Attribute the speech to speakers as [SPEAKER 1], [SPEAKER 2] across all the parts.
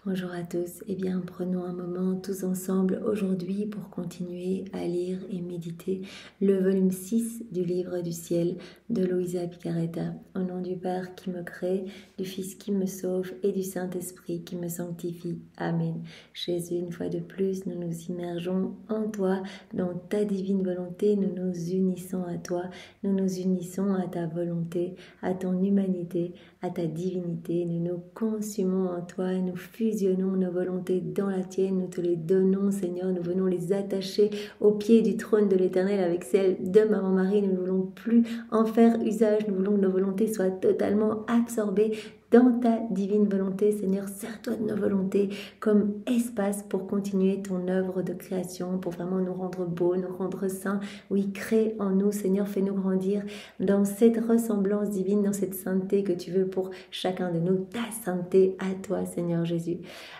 [SPEAKER 1] Bonjour à tous, eh bien prenons un moment tous ensemble aujourd'hui pour continuer à lire et méditer le volume 6 du livre du ciel de Luisa Picaretta. Au nom du Père qui me crée, du Fils qui me sauve et du Saint-Esprit qui me sanctifie. Amen. Jésus, une fois de plus, nous nous immergeons en toi, dans ta divine volonté, nous nous unissons à toi, nous nous unissons à ta volonté, à ton humanité, à ta divinité, nous nous consumons en toi, nous fusionnons nos volontés dans la tienne, nous te les donnons Seigneur, nous venons les attacher au pied du trône de l'Éternel avec celle de Maman Marie, nous ne voulons plus en faire usage, nous voulons que nos volontés soient totalement absorbées dans ta divine volonté. Seigneur, sers-toi de nos volontés comme espace pour continuer ton œuvre de création, pour vraiment nous rendre beaux, nous rendre saints. Oui, crée en nous, Seigneur, fais-nous grandir dans cette ressemblance divine, dans cette sainteté que tu veux pour chacun de nous, ta sainteté à toi, Seigneur Jésus.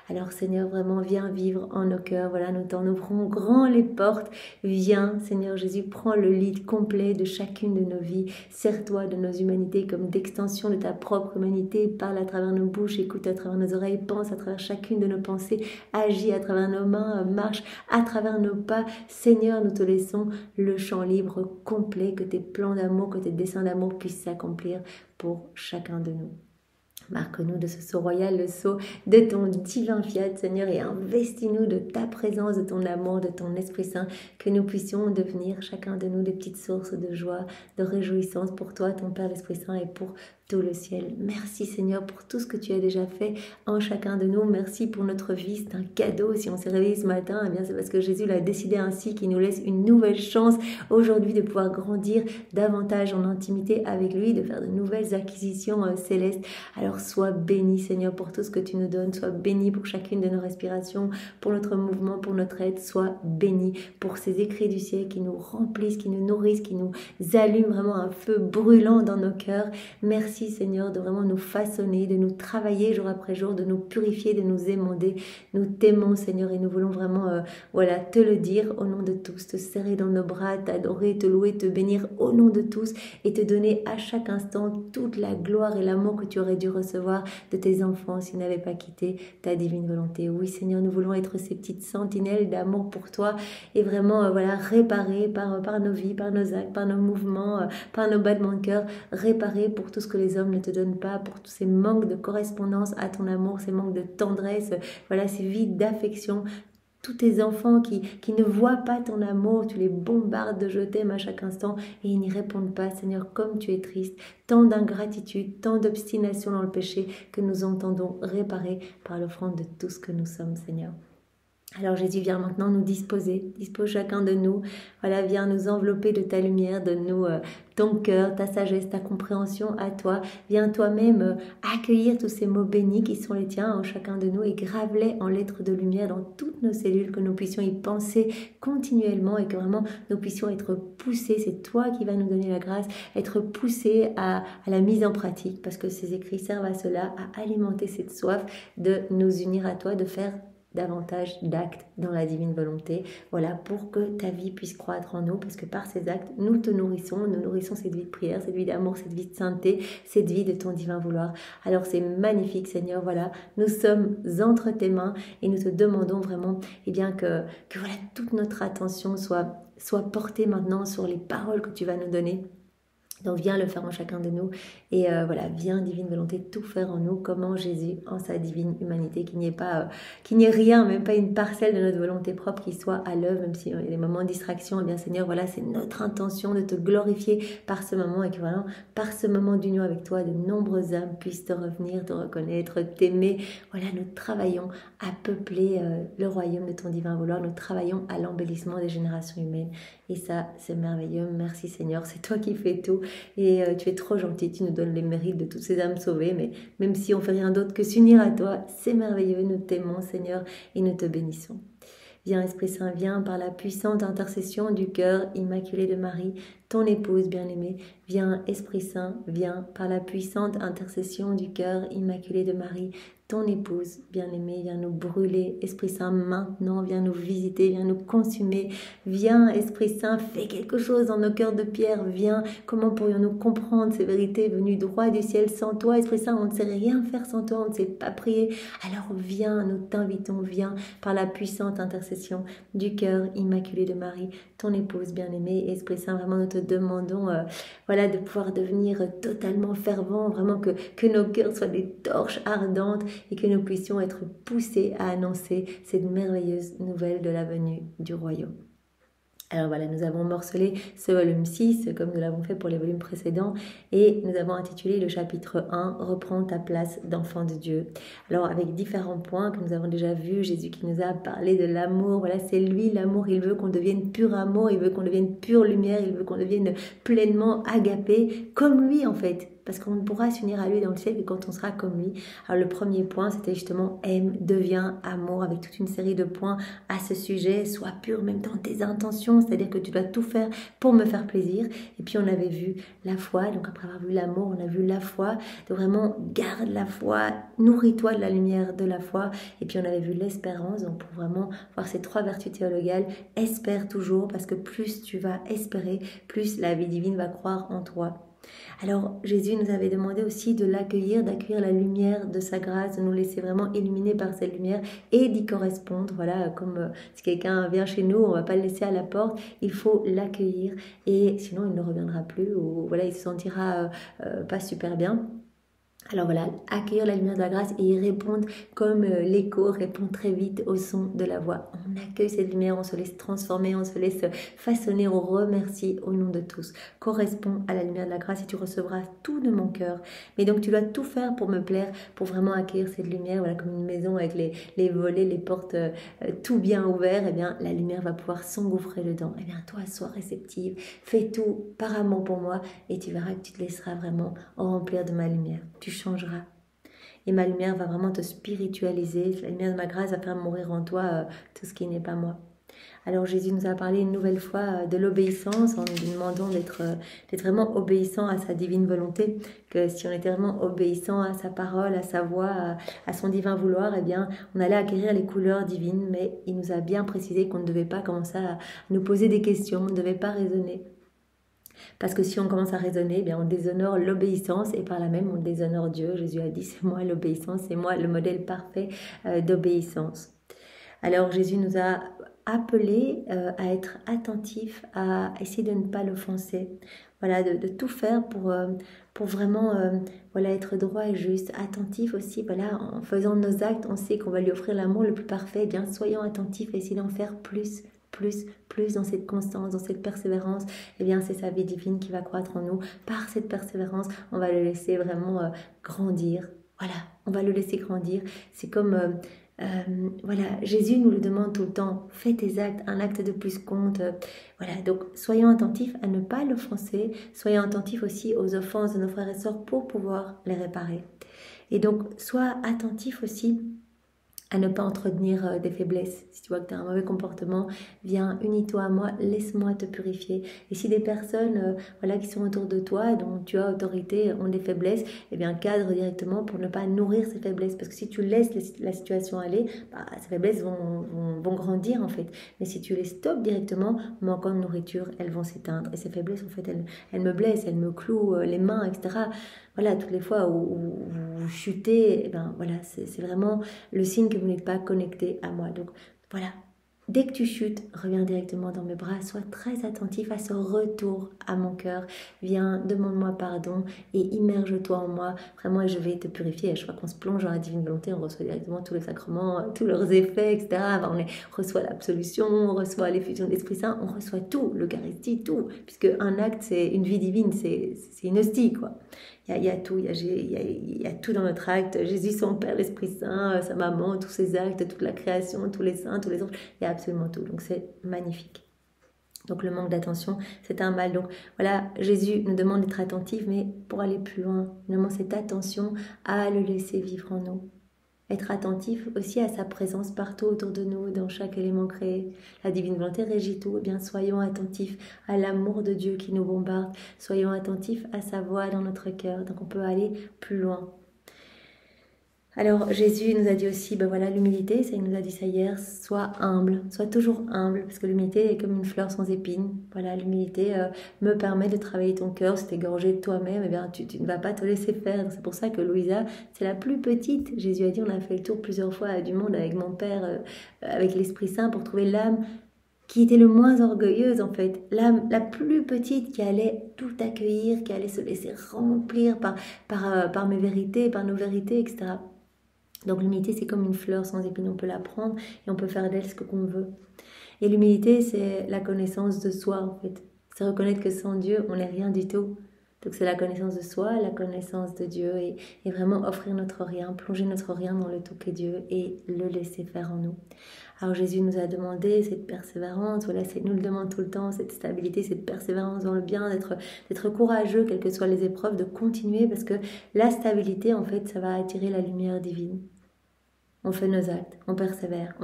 [SPEAKER 1] Alors, Seigneur, vraiment, viens vivre en nos cœurs. Voilà, nous t'en ouvrons grand les portes. Viens, Seigneur Jésus, prends le lead complet de chacune de nos vies. Sers-toi de nos humanités comme d'extension de ta propre humanité. Parle à travers nos bouches, écoute à travers nos oreilles, pense à travers chacune de nos pensées, agis à travers nos mains, marche à travers nos pas. Seigneur, nous te laissons le champ libre complet, que tes plans d'amour, que tes desseins d'amour puissent s'accomplir pour chacun de nous. Marque-nous de ce sceau royal, le sceau de ton divin fiat, Seigneur, et investis-nous de ta présence, de ton amour, de ton Esprit Saint, que nous puissions devenir chacun de nous des petites sources de joie, de réjouissance pour toi, ton Père, l'Esprit Saint, et pour tout le ciel. Merci Seigneur pour tout ce que tu as déjà fait en chacun de nous. Merci pour notre vie, c'est un cadeau. Si on s'est réveillé ce matin, eh bien c'est parce que Jésus l'a décidé ainsi, qu'il nous laisse une nouvelle chance aujourd'hui de pouvoir grandir davantage en intimité avec lui, de faire de nouvelles acquisitions célestes. Alors sois béni Seigneur pour tout ce que tu nous donnes, sois béni pour chacune de nos respirations, pour notre mouvement, pour notre aide, sois béni pour ces écrits du ciel qui nous remplissent, qui nous nourrissent, qui nous allument vraiment un feu brûlant dans nos cœurs. Merci Seigneur de vraiment nous façonner, de nous travailler jour après jour, de nous purifier, de nous émonder. Nous t'aimons Seigneur et nous voulons vraiment te le dire au nom de tous, te serrer dans nos bras, t'adorer, te louer, te bénir au nom de tous et te donner à chaque instant toute la gloire et l'amour que tu aurais dû recevoir de tes enfants s'ils n'avaient pas quitté ta divine volonté. Oui Seigneur, nous voulons être ces petites sentinelles d'amour pour toi et vraiment réparer par nos vies, par nos actes, par nos mouvements, par nos battements de cœur, réparer pour tout ce que les hommes ne te donnent pas, pour tous ces manques de correspondance à ton amour, ces manques de tendresse, ces vides d'affection. Tous tes enfants qui ne voient pas ton amour, tu les bombardes de je t'aime à chaque instant et ils n'y répondent pas. Seigneur, comme tu es triste, tant d'ingratitude, tant d'obstination dans le péché que nous entendons réparer par l'offrande de tout ce que nous sommes, Seigneur. Alors Jésus, viens maintenant nous dispose chacun de nous, viens nous envelopper de ta lumière, donne-nous ton cœur, ta sagesse, ta compréhension à toi, viens toi-même accueillir tous ces mots bénis qui sont les tiens en chacun de nous et grave-les en lettres de lumière dans toutes nos cellules, que nous puissions y penser continuellement et que vraiment nous puissions être poussés, c'est toi qui vas nous donner la grâce, être poussés à la mise en pratique, parce que ces écrits servent à cela, à alimenter cette soif de nous unir à toi, de faire davantage d'actes dans la divine volonté, pour que ta vie puisse croître en nous, parce que par ces actes, nous te nourrissons, nous nourrissons cette vie de prière, cette vie d'amour, cette vie de sainteté, cette vie de ton divin vouloir. Alors c'est magnifique Seigneur, nous sommes entre tes mains et nous te demandons vraiment que toute notre attention soit portée maintenant sur les paroles que tu vas nous donner. Donc viens le faire en chacun de nous et viens divine volonté tout faire en nous comme en Jésus, en sa divine humanité, qu'il n'y ait rien, même pas une parcelle de notre volonté propre qui soit à l'œuvre, même s'il y a des moments de distraction. Et bien Seigneur, c'est notre intention de te glorifier par ce moment et que par ce moment d'union avec toi, de nombreuses âmes puissent te revenir, te reconnaître, t'aimer. Nous travaillons à peupler le royaume de ton divin vouloir, nous travaillons à l'embellissement des générations humaines et ça c'est merveilleux. Merci Seigneur, c'est toi qui fais tout. Et tu es trop gentil, tu nous donnes les mérites de toutes ces âmes sauvées, mais même si on fait rien d'autre que s'unir à toi, c'est merveilleux, nous t'aimons Seigneur et nous te bénissons. Viens Esprit Saint, viens par la puissante intercession du cœur immaculé de Marie, ton épouse bien-aimée. Viens Esprit Saint, viens par la puissante intercession du cœur immaculé de Marie, ton épouse bien-aimée, viens nous brûler. Esprit Saint, maintenant, viens nous visiter, viens nous consumer. Viens, Esprit Saint, fais quelque chose dans nos cœurs de pierre. Viens, comment pourrions-nous comprendre ces vérités venues droit du ciel sans toi, Esprit Saint? On ne sait rien faire sans toi, on ne sait pas prier. Alors viens, nous t'invitons, viens par la puissante intercession du cœur immaculé de Marie, ton épouse bien-aimée. Esprit Saint, vraiment, nous te demandons voilà, de pouvoir devenir totalement fervent, vraiment que nos cœurs soient des torches ardentes et que nous puissions être poussés à annoncer cette merveilleuse nouvelle de la venue du royaume. Alors voilà, nous avons morcelé ce volume 6, comme nous l'avons fait pour les volumes précédents, et nous avons intitulé le chapitre 1, « Reprends ta place d'enfant de Dieu ». Alors avec différents points que nous avons déjà vus, Jésus qui nous a parlé de l'amour, voilà, c'est lui l'amour, il veut qu'on devienne pur amour, il veut qu'on devienne pure lumière, il veut qu'on devienne pleinement agapé, comme lui en fait. Parce qu'on ne pourra s'unir à lui dans le ciel que quand on sera comme lui. Alors le premier point, c'était justement aime, deviens amour, avec toute une série de points à ce sujet. Sois pur même dans tes intentions, c'est-à-dire que tu dois tout faire pour me faire plaisir. Et puis on avait vu la foi, donc après avoir vu l'amour, on a vu la foi. Donc vraiment, garde la foi, nourris-toi de la lumière de la foi. Et puis on avait vu l'espérance, donc pour vraiment voir ces 3 vertus théologales, espère toujours, parce que plus tu vas espérer, plus la vie divine va croire en toi. Alors Jésus nous avait demandé aussi de l'accueillir, d'accueillir la lumière de sa grâce, de nous laisser vraiment illuminer par cette lumière et d'y correspondre. Voilà, comme si quelqu'un vient chez nous, on ne va pas le laisser à la porte, il faut l'accueillir et sinon il ne reviendra plus ou voilà, il se sentira pas super bien. Alors voilà, accueillir la lumière de la grâce et y répondre comme l'écho répond très vite au son de la voix. On accueille cette lumière, on se laisse transformer, on se laisse façonner, on remercie au nom de tous. Correspond à la lumière de la grâce et tu recevras tout de mon cœur. Mais donc tu dois tout faire pour me plaire, pour vraiment accueillir cette lumière, voilà, comme une maison avec les volets, les portes tout bien ouverts, et bien la lumière va pouvoir s'engouffrer dedans. Et bien toi, sois réceptive, fais tout par amour pour moi et tu verras que tu te laisseras vraiment remplir de ma lumière. Tu changeras. Et ma lumière va vraiment te spiritualiser. La lumière de ma grâce va faire mourir en toi tout ce qui n'est pas moi. Alors Jésus nous a parlé une nouvelle fois de l'obéissance en nous demandant d'être vraiment obéissant à sa divine volonté, que si on était vraiment obéissant à sa parole, à sa voix, à son divin vouloir, eh bien on allait acquérir les couleurs divines, mais il nous a bien précisé qu'on ne devait pas commencer à nous poser des questions, on ne devait pas raisonner. Parce que si on commence à raisonner, eh bien on déshonore l'obéissance et par là même on déshonore Dieu. Jésus a dit c'est moi l'obéissance, c'est moi le modèle parfait d'obéissance. Alors Jésus nous a appelés à être attentifs, à essayer de ne pas l'offenser. Voilà, de tout faire pour vraiment voilà, être droit et juste, attentif aussi. Voilà, en faisant nos actes, on sait qu'on va lui offrir l'amour le plus parfait. Eh bien, soyons attentifs et essayons d'en faire plus dans cette constance, dans cette persévérance. Eh bien, c'est sa vie divine qui va croître en nous. Par cette persévérance, on va le laisser vraiment grandir. Voilà, on va le laisser grandir. C'est comme... voilà, Jésus nous le demande tout le temps, fais tes actes, un acte de plus compte. Voilà, donc soyons attentifs à ne pas l'offenser, soyons attentifs aussi aux offenses de nos frères et sœurs pour pouvoir les réparer. Et donc, sois attentif aussi à ne pas entretenir des faiblesses. Si tu vois que tu as un mauvais comportement, viens, unis-toi à moi, laisse-moi te purifier. Et si des personnes voilà, qui sont autour de toi, dont tu as autorité, ont des faiblesses, eh bien cadre directement pour ne pas nourrir ces faiblesses. Parce que si tu laisses la situation aller, ces faiblesses vont grandir en fait. Mais si tu les stoppes directement, manquant de nourriture, elles vont s'éteindre. Et ces faiblesses, en fait, elles me blessent, elles me clouent les mains, etc. Voilà, toutes les fois où vous chutez, eh ben, voilà, c'est vraiment le signe que vous n'êtes pas connecté à moi. Donc voilà, dès que tu chutes, reviens directement dans mes bras, sois très attentif à ce retour à mon cœur. Viens, demande-moi pardon et immerge-toi en moi. Vraiment, et je vais te purifier. À chaque fois qu'on se plonge dans la divine volonté, on reçoit directement tous les sacrements, tous leurs effets, etc. Enfin, on reçoit l'absolution, on reçoit l'effusion de l'Esprit Saint, on reçoit tout, l'Eucharistie, tout. Puisque un acte, c'est une vie divine, c'est une hostie, quoi. Il y a tout, il y a tout dans notre acte. Jésus, son Père, l'Esprit Saint, sa maman, tous ses actes, toute la création, tous les saints, tous les anges. Il y a absolument tout. Donc c'est magnifique. Donc le manque d'attention, c'est un mal. Donc voilà, Jésus nous demande d'être attentif, mais pour aller plus loin, il nous demande cette attention à le laisser vivre en nous. Être attentif aussi à sa présence partout autour de nous, dans chaque élément créé. La divine volonté régit tout. Eh bien, soyons attentifs à l'amour de Dieu qui nous bombarde. Soyons attentifs à sa voix dans notre cœur. Donc, on peut aller plus loin. Alors Jésus nous a dit aussi, ben voilà, l'humilité, ça il nous a dit ça hier, sois humble, sois toujours humble, parce que l'humilité est comme une fleur sans épines. Voilà, l'humilité me permet de travailler ton cœur, si t'es gorgé de toi-même, eh bien tu ne vas pas te laisser faire. C'est pour ça que Louisa, c'est la plus petite. Jésus a dit, on a fait le tour plusieurs fois du monde avec mon Père, avec l'Esprit Saint, pour trouver l'âme qui était le moins orgueilleuse en fait, l'âme la plus petite qui allait tout accueillir, qui allait se laisser remplir par mes vérités, par nos vérités, etc. Donc l'humilité, c'est comme une fleur sans épines, on peut la prendre et on peut faire d'elle ce qu'on veut. Et l'humilité, c'est la connaissance de soi en fait. C'est reconnaître que sans Dieu, on n'est rien du tout. Donc c'est la connaissance de soi, la connaissance de Dieu et vraiment offrir notre rien, plonger notre rien dans le tout qu'est Dieu et le laisser faire en nous. Alors Jésus nous a demandé cette persévérance, voilà, nous le demande tout le temps, cette stabilité, cette persévérance dans le bien, d'être courageux, quelles que soient les épreuves, de continuer parce que la stabilité, en fait, ça va attirer la lumière divine. On fait nos actes, on persévère.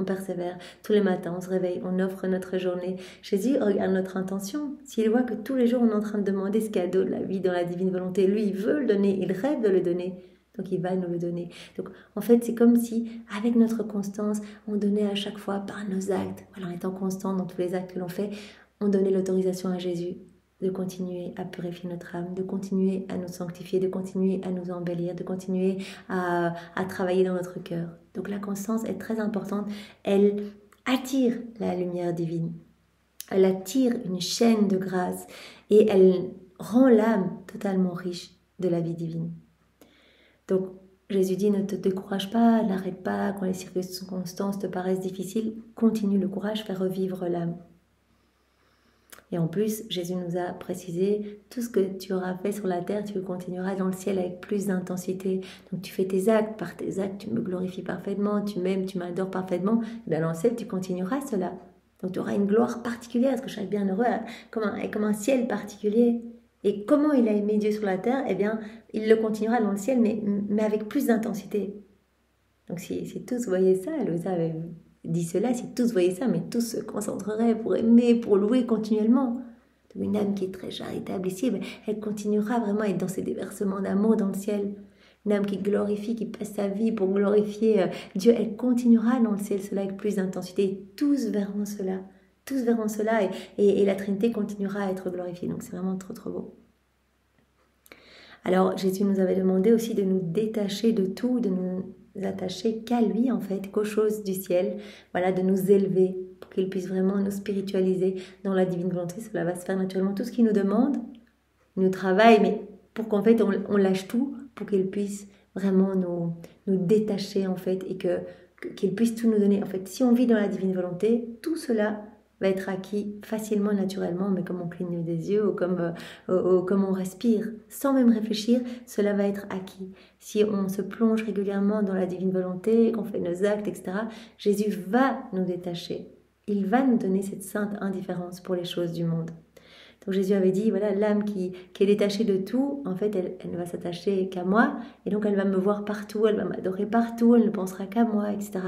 [SPEAKER 1] Tous les matins, on se réveille, on offre notre journée. Jésus regarde notre intention. S'il voit que tous les jours, on est en train de demander ce cadeau de la vie dans la divine volonté, lui, il veut le donner, il rêve de le donner. Donc il va nous le donner. Donc en fait, c'est comme si, avec notre constance, on donnait à chaque fois par nos actes, voilà, en étant constant dans tous les actes que l'on fait, on donnait l'autorisation à Jésus de continuer à purifier notre âme, de continuer à nous sanctifier, de continuer à nous embellir, de continuer à travailler dans notre cœur. Donc la constance est très importante. Elle attire la lumière divine. Elle attire une chaîne de grâce et elle rend l'âme totalement riche de la vie divine. Donc, Jésus dit, ne te décourage pas, n'arrête pas, quand les circonstances te paraissent difficiles, continue le courage, fais revivre l'âme. Et en plus, Jésus nous a précisé, tout ce que tu auras fait sur la terre, tu le continueras dans le ciel avec plus d'intensité. Donc tu fais tes actes, par tes actes, tu me glorifies parfaitement, tu m'aimes, tu m'adores parfaitement. Bien dans le ciel, tu continueras cela. Donc tu auras une gloire particulière, parce que chaque bienheureux est comme un ciel particulier. Et comment il a aimé Dieu sur la terre, eh bien, il le continuera dans le ciel, mais avec plus d'intensité. Donc si tous voyaient ça, Louisa avait dit cela, si tous voyaient ça, mais tous se concentreraient pour aimer, pour louer continuellement. Donc une âme qui est très charitable ici, elle continuera vraiment à être dans ces déversements d'amour dans le ciel. Une âme qui glorifie, qui passe sa vie pour glorifier Dieu, elle continuera dans le ciel, cela avec plus d'intensité. Et tous verront cela. Tous verront cela et la Trinité continuera à être glorifiée. Donc c'est vraiment trop trop beau. Alors Jésus nous avait demandé aussi de nous détacher de tout, de nous attacher qu'à lui en fait, qu'aux choses du ciel, voilà, de nous élever pour qu'il puisse vraiment nous spiritualiser dans la divine volonté. Cela va se faire naturellement. Tout ce qu'il nous demande, il nous travaille, mais pour qu'en fait on lâche tout pour qu'il puisse vraiment nous détacher en fait et qu'il puisse tout nous donner. En fait, si on vit dans la divine volonté, tout cela va être acquis facilement, naturellement, mais comme on cligne des yeux ou comme on respire, sans même réfléchir, cela va être acquis. Si on se plonge régulièrement dans la divine volonté, qu'on fait nos actes, etc., Jésus va nous détacher. Il va nous donner cette sainte indifférence pour les choses du monde. Donc Jésus avait dit, voilà, l'âme qui est détachée de tout, en fait, elle ne va s'attacher qu'à moi, et donc elle va me voir partout, elle va m'adorer partout, elle ne pensera qu'à moi, etc.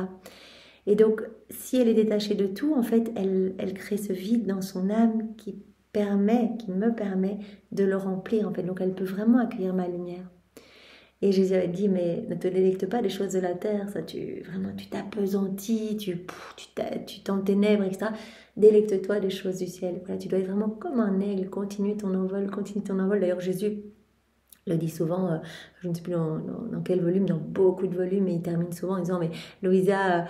[SPEAKER 1] Et donc, si elle est détachée de tout, en fait, elle crée ce vide dans son âme qui me permet de le remplir, en fait. Donc, elle peut vraiment accueillir ma lumière. Et Jésus avait dit, mais ne te délecte pas des choses de la terre, ça, tu t'appesantis, tu t'enténèbres, etc. Délecte-toi des choses du ciel. Voilà, tu dois être vraiment comme un aigle, continue ton envol. D'ailleurs, Jésus le dit souvent, je ne sais plus dans quel volume, dans beaucoup de volumes, et il termine souvent en disant, mais Louisa,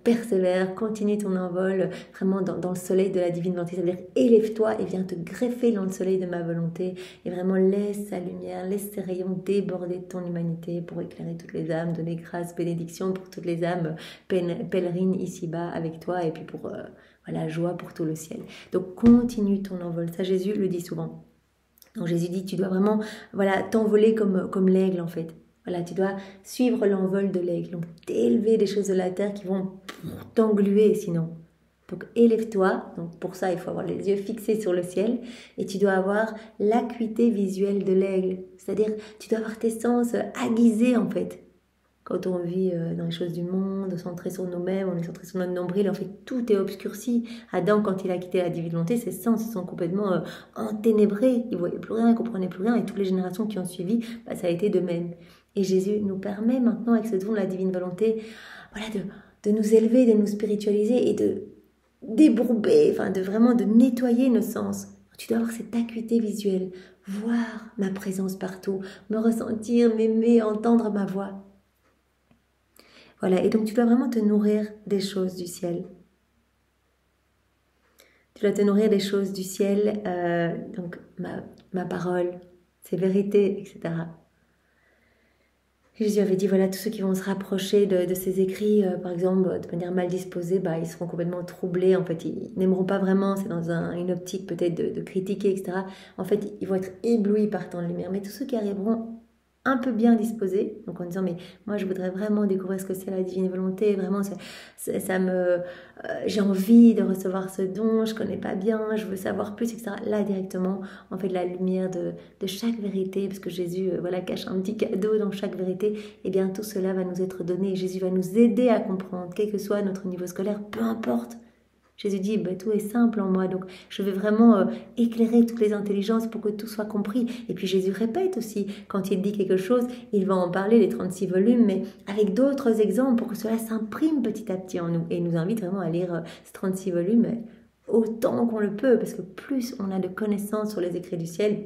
[SPEAKER 1] persévère, continue ton envol, vraiment dans le soleil de la divine volonté, c'est-à-dire élève-toi et viens te greffer dans le soleil de ma volonté, et vraiment laisse sa lumière, laisse ses rayons déborder de ton humanité pour éclairer toutes les âmes, donner grâce, bénédiction pour toutes les âmes pèlerines ici-bas avec toi, et puis pour la joie pour tout le ciel. Donc continue ton envol, ça Jésus le dit souvent. Donc Jésus dit, tu dois vraiment t'envoler comme l'aigle en fait. Voilà, tu dois suivre l'envol de l'aigle. Donc t'élever des choses de la terre qui vont t'engluer sinon. Donc élève-toi. Donc pour ça, il faut avoir les yeux fixés sur le ciel. Et tu dois avoir l'acuité visuelle de l'aigle. C'est-à-dire, tu dois avoir tes sens aiguisés en fait. Quand on vit dans les choses du monde, centré sur nous-mêmes, on est centré sur notre nombril, en fait, tout est obscurci. Adam, quand il a quitté la divine volonté, ses sens se sont complètement enténébrés. Il ne voyait plus rien, il ne comprenait plus rien. Et toutes les générations qui ont suivi, ça a été de même. Et Jésus nous permet maintenant, avec ce don de la divine volonté, voilà, de nous élever, de nous spiritualiser et de débourber, enfin de nettoyer nos sens. Tu dois avoir cette acuité visuelle, voir ma présence partout, me ressentir, m'aimer, entendre ma voix. Voilà, et donc tu dois vraiment te nourrir des choses du ciel. Tu dois te nourrir des choses du ciel, donc ma parole, ses vérités, etc. Jésus avait dit, voilà, tous ceux qui vont se rapprocher de ces écrits, par exemple, de manière mal disposée, ils seront complètement troublés. En fait, ils n'aimeront pas vraiment, c'est dans une optique peut-être de critiquer, etc. En fait, ils vont être éblouis par tant de lumière. Mais tous ceux qui arriveront un peu bien disposés, donc en disant, mais moi, je voudrais vraiment découvrir ce que c'est la divine volonté, vraiment, j'ai envie de recevoir ce don, je connais pas bien, je veux savoir plus, etc. Là, directement, on fait de la lumière de chaque vérité, parce que Jésus cache un petit cadeau dans chaque vérité, et bien tout cela va nous être donné. Jésus va nous aider à comprendre, quel que soit notre niveau scolaire, peu importe. Jésus dit, tout est simple en moi, donc je vais vraiment éclairer toutes les intelligences pour que tout soit compris. Et puis Jésus répète aussi, quand il dit quelque chose, il va en parler, les 36 volumes, mais avec d'autres exemples pour que cela s'imprime petit à petit en nous. Et il nous invite vraiment à lire ces 36 volumes autant qu'on le peut, parce que plus on a de connaissances sur les écrits du ciel,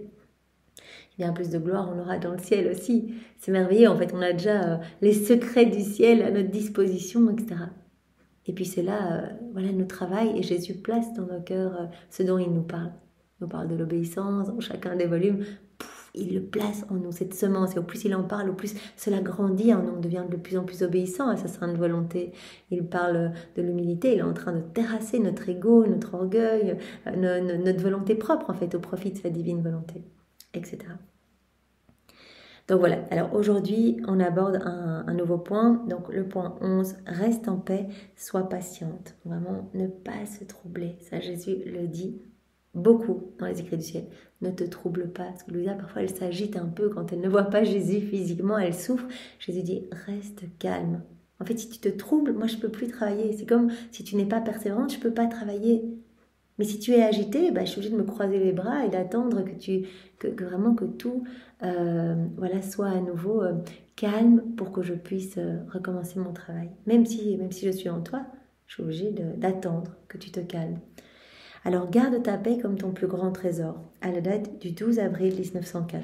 [SPEAKER 1] bien plus de gloire on aura dans le ciel aussi. C'est merveilleux, en fait, on a déjà les secrets du ciel à notre disposition, etc. Et puis c'est là, notre travail, et Jésus place dans nos cœurs ce dont il nous parle. Il nous parle de l'obéissance dans chacun des volumes. Il le place en nous, cette semence, et au plus il en parle, au plus cela grandit en nous, on devient de plus en plus obéissant à sa sainte volonté. Il parle de l'humilité, il est en train de terrasser notre ego, notre orgueil, notre volonté propre, en fait, au profit de sa divine volonté, etc. Donc voilà, alors aujourd'hui, on aborde un nouveau point. Donc le point 11, reste en paix, sois patiente. Vraiment, ne pas se troubler. Ça, Jésus le dit beaucoup dans les écrits du ciel. Ne te trouble pas. Parce que Louisa, parfois, elle s'agite un peu quand elle ne voit pas Jésus physiquement, elle souffre. Jésus dit, reste calme. En fait, si tu te troubles, moi, je ne peux plus travailler. C'est comme si tu n'es pas persévérante, je ne peux pas travailler. Mais si tu es agité, je suis obligée de me croiser les bras et d'attendre que vraiment que tout soit à nouveau calme pour que je puisse recommencer mon travail. Même si je suis en toi, je suis obligée d'attendre que tu te calmes. Alors garde ta paix comme ton plus grand trésor, à la date du 12 avril 1904.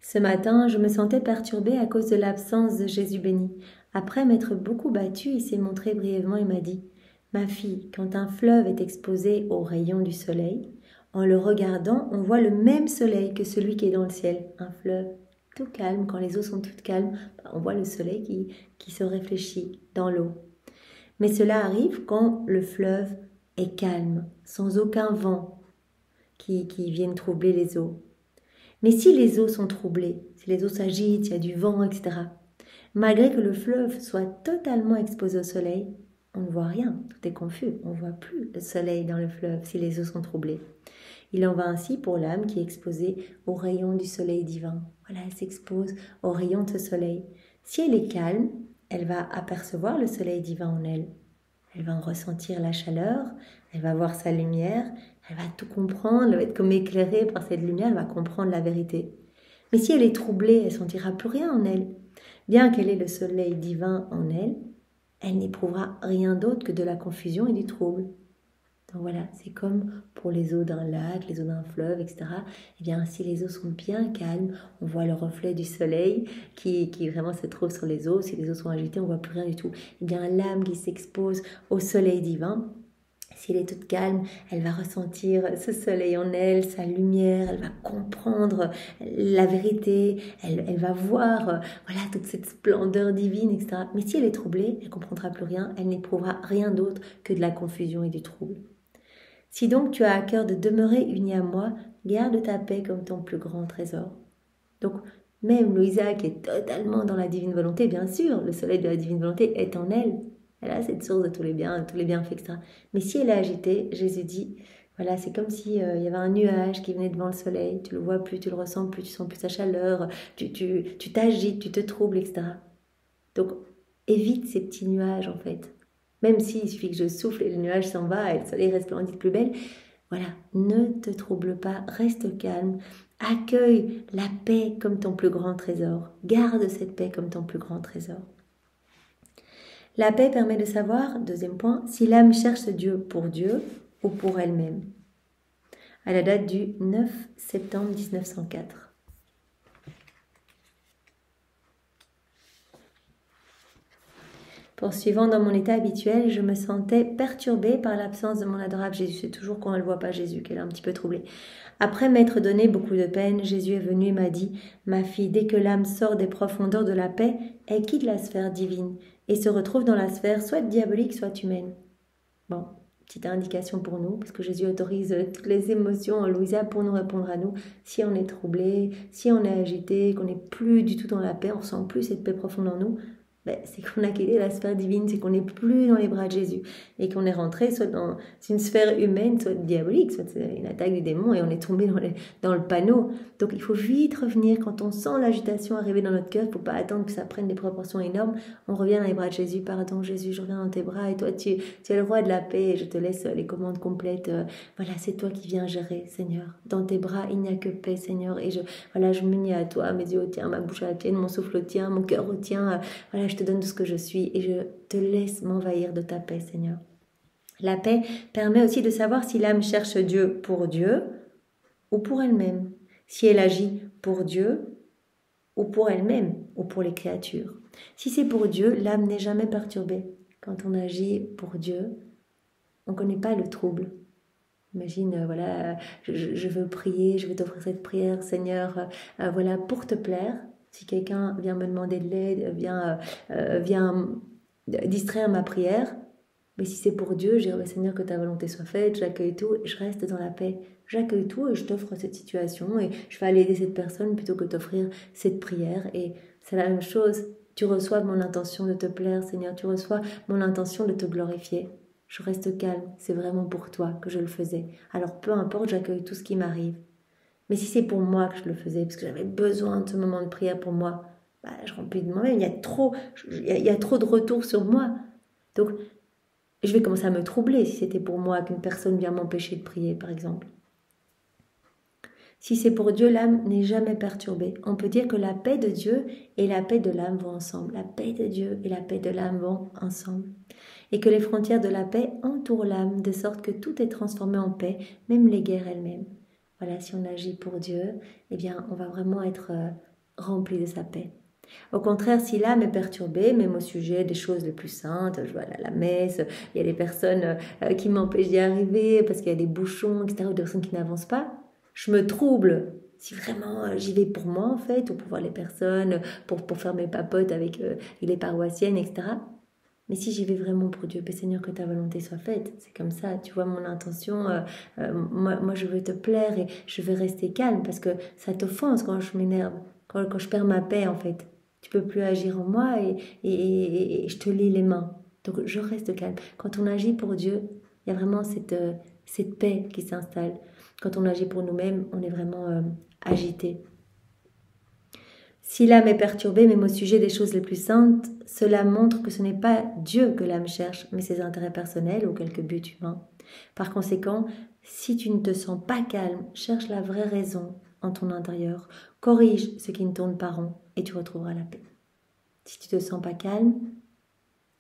[SPEAKER 1] Ce matin, je me sentais perturbée à cause de l'absence de Jésus béni. Après m'être beaucoup battue, il s'est montré brièvement et m'a dit « Ma fille, quand un fleuve est exposé aux rayons du soleil, en le regardant, on voit le même soleil que celui qui est dans le ciel. Un fleuve tout calme, quand les eaux sont toutes calmes, on voit le soleil qui se réfléchit dans l'eau. Mais cela arrive quand le fleuve est calme, sans aucun vent qui vienne troubler les eaux. Mais si les eaux sont troublées, si les eaux s'agitent, il y a du vent, etc., malgré que le fleuve soit totalement exposé au soleil, on ne voit rien, tout est confus, on ne voit plus le soleil dans le fleuve si les eaux sont troublées. Il en va ainsi pour l'âme qui est exposée aux rayons du soleil divin. Voilà, elle s'expose aux rayons de ce soleil. Si elle est calme, elle va apercevoir le soleil divin en elle. Elle va en ressentir la chaleur, elle va voir sa lumière, elle va tout comprendre, elle va être comme éclairée par cette lumière, elle va comprendre la vérité. Mais si elle est troublée, elle ne sentira plus rien en elle. Bien qu'elle ait le soleil divin en elle, elle n'éprouvera rien d'autre que de la confusion et du trouble. Donc voilà, c'est comme pour les eaux d'un lac, les eaux d'un fleuve, etc. Eh bien, si les eaux sont bien calmes, on voit le reflet du soleil qui vraiment se trouve sur les eaux. Si les eaux sont agitées, on ne voit plus rien du tout. Eh bien, l'âme qui s'expose au soleil divin, si elle est toute calme, elle va ressentir ce soleil en elle, sa lumière, elle va comprendre la vérité, elle va voir toute cette splendeur divine, etc. Mais si elle est troublée, elle ne comprendra plus rien, elle n'éprouvera rien d'autre que de la confusion et du trouble. Si donc tu as à cœur de demeurer unie à moi, garde ta paix comme ton plus grand trésor. Donc, même Louisa qui est totalement dans la divine volonté, bien sûr, le soleil de la divine volonté est en elle. Elle a cette source de tous les bienfaits, etc. Mais si elle est agitée, Jésus dit, voilà, c'est comme s'il y avait un nuage qui venait devant le soleil. Tu le vois plus, tu le ressens plus, tu sens plus sa chaleur, tu t'agites, tu te troubles, etc. Donc, évite ces petits nuages, en fait. Même s'il suffit que je souffle et le nuage s'en va et le soleil resplendit de plus belle, Voilà, ne te trouble pas, reste calme, accueille la paix comme ton plus grand trésor. Garde cette paix comme ton plus grand trésor. La paix permet de savoir, deuxième point, si l'âme cherche Dieu ou pour elle-même. À la date du 9 septembre 1904. Poursuivant dans mon état habituel, je me sentais perturbée par l'absence de mon adorable Jésus. C'est toujours quand elle ne voit pas Jésus qu'elle est un petit peu troublée. Après m'être donné beaucoup de peine, Jésus est venu et m'a dit « Ma fille, dès que l'âme sort des profondeurs de la paix, elle quitte la sphère divine et se retrouve dans la sphère soit diabolique, soit humaine. » Bon, petite indication pour nous, parce que Jésus autorise toutes les émotions, Louisa, pour nous répondre à nous. Si on est troublé, si on est agité, qu'on n'est plus du tout dans la paix, on ne ressent plus cette paix profonde en nous, c'est qu'on a quitté la sphère divine, c'est qu'on n'est plus dans les bras de Jésus et qu'on est rentré soit dans une sphère humaine, soit diabolique, soit c'est une attaque du démon et on est tombé dans le panneau. Donc il faut vite revenir quand on sent l'agitation arriver dans notre cœur. Il ne faut pas attendre que ça prenne des proportions énormes. On revient dans les bras de Jésus. Pardon Jésus, je reviens dans tes bras et toi tu es le roi de la paix et je te laisse les commandes complètes. Voilà, c'est toi qui viens gérer, Seigneur. Dans tes bras, il n'y a que paix, Seigneur. Et je m'unis à toi, mes yeux au tien, ma bouche à la tienne, mon souffle au tien, mon cœur au tien. Voilà, je te donne tout ce que je suis et je te laisse m'envahir de ta paix, Seigneur. La paix permet aussi de savoir si l'âme cherche Dieu ou pour elle-même, si elle agit pour Dieu ou pour elle-même ou pour les créatures. Si c'est pour Dieu, l'âme n'est jamais perturbée. Quand on agit pour Dieu, on ne connaît pas le trouble. Imagine, voilà, je veux prier, je veux t'offrir cette prière, Seigneur, voilà, pour te plaire. Si quelqu'un vient me demander de l'aide, vient distraire ma prière, mais si c'est pour Dieu, je dirais, Seigneur, que ta volonté soit faite, j'accueille tout et je reste dans la paix. J'accueille tout et je t'offre cette situation et je vais aller aider cette personne plutôt que t'offrir cette prière. Et c'est la même chose. Tu reçois mon intention de te plaire, Seigneur. Tu reçois mon intention de te glorifier. Je reste calme. C'est vraiment pour toi que je le faisais. Alors peu importe, j'accueille tout ce qui m'arrive. Mais si c'est pour moi que je le faisais, parce que j'avais besoin de ce moment de prière pour moi, je remplis de moi-même. Il y a trop de retours sur moi. Donc, je vais commencer à me troubler si c'était pour moi qu'une personne vient m'empêcher de prier, par exemple. Si c'est pour Dieu, l'âme n'est jamais perturbée. On peut dire que la paix de Dieu et la paix de l'âme vont ensemble. La paix de Dieu et la paix de l'âme vont ensemble. Et que les frontières de la paix entourent l'âme de sorte que tout est transformé en paix, même les guerres elles-mêmes. Voilà, si on agit pour Dieu, eh bien, on va vraiment être rempli de sa paix. Au contraire, si l'âme est perturbée, même au sujet des choses les plus saintes, je vais aller à la messe, il y a des personnes qui m'empêchent d'y arriver parce qu'il y a des bouchons, etc., ou des personnes qui n'avancent pas, je me trouble. Si vraiment j'y vais pour moi, en fait, ou pour voir les personnes, pour faire mes papotes avec les paroissiennes, etc. Mais si j'y vais vraiment pour Dieu, Seigneur, que ta volonté soit faite, c'est comme ça, tu vois mon intention, moi je veux te plaire et je veux rester calme parce que ça t'offense quand je m'énerve, quand je perds ma paix en fait. Tu peux plus agir en moi et je te lie les mains. Donc je reste calme. Quand on agit pour Dieu, il y a vraiment cette paix qui s'installe. Quand on agit pour nous-mêmes, on est vraiment agité. Si l'âme est perturbée, même au sujet des choses les plus saintes, cela montre que ce n'est pas Dieu que l'âme cherche, mais ses intérêts personnels ou quelques buts humains. Par conséquent, si tu ne te sens pas calme, cherche la vraie raison en ton intérieur, corrige ce qui ne tourne pas rond et tu retrouveras la paix. Si tu ne te sens pas calme,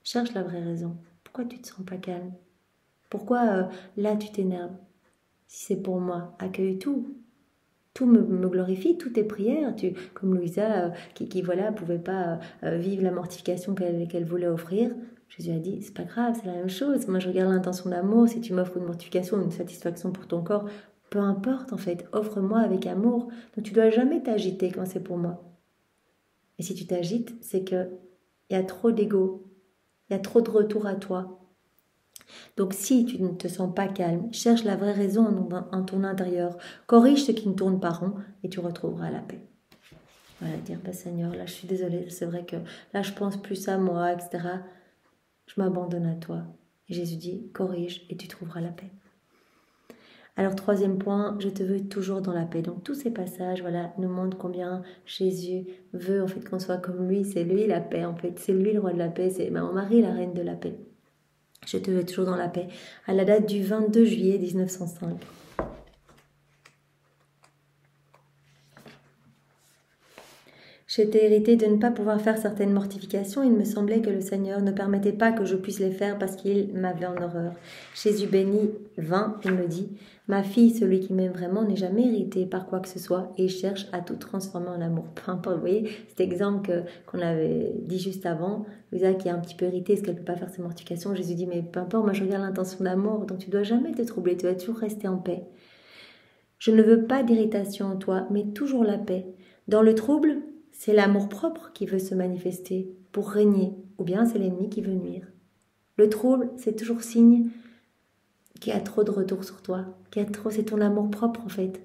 [SPEAKER 1] cherche la vraie raison. Pourquoi tu ne te sens pas calme? Pourquoi là tu t'énerves? Si c'est pour moi, accueille tout. Tout me glorifie, toutes tes prières, comme Louisa qui voilà, pouvait pas vivre la mortification qu'elle voulait offrir. Jésus a dit, c'est pas grave, c'est la même chose. Moi, je regarde l'intention d'amour. Si tu m'offres une mortification, une satisfaction pour ton corps, peu importe en fait, offre-moi avec amour. Donc tu dois jamais t'agiter quand c'est pour moi. Et si tu t'agites, c'est que il y a trop d'ego, il y a trop de retour à toi. Donc si tu ne te sens pas calme, cherche la vraie raison en ton intérieur, corrige ce qui ne tourne pas rond et tu retrouveras la paix. Voilà, dire, Seigneur, là je suis désolée, c'est vrai que là je pense plus à moi, etc. Je m'abandonne à toi. Et Jésus dit, corrige et tu trouveras la paix. Alors troisième point, je te veux toujours dans la paix. Donc tous ces passages, voilà, nous montrent combien Jésus veut en fait qu'on soit comme lui. C'est lui la paix en fait, c'est lui le roi de la paix, c'est Marie la reine de la paix. Je te veux toujours dans la paix. À la date du 22 juillet 1905. J'étais irritée de ne pas pouvoir faire certaines mortifications. Il me semblait que le Seigneur ne permettait pas que je puisse les faire parce qu'il m'avait en horreur. Jésus béni vint et me dit « Ma fille, celui qui m'aime vraiment n'est jamais irrité par quoi que ce soit et cherche à tout transformer en amour. » Peu importe, vous voyez, cet exemple qu'on avait dit juste avant, Louisa qui est un petit peu irritée parce qu'elle ne peut pas faire ses mortifications, Jésus dit « Mais peu importe, moi je regarde l'intention d'amour, donc tu ne dois jamais te troubler, tu vas toujours rester en paix. Je ne veux pas d'irritation en toi, mais toujours la paix. Dans le trouble, c'est l'amour-propre qui veut se manifester pour régner, ou bien c'est l'ennemi qui veut nuire. Le trouble, c'est toujours signe qu'il y a trop de retour sur toi, c'est ton amour-propre en fait.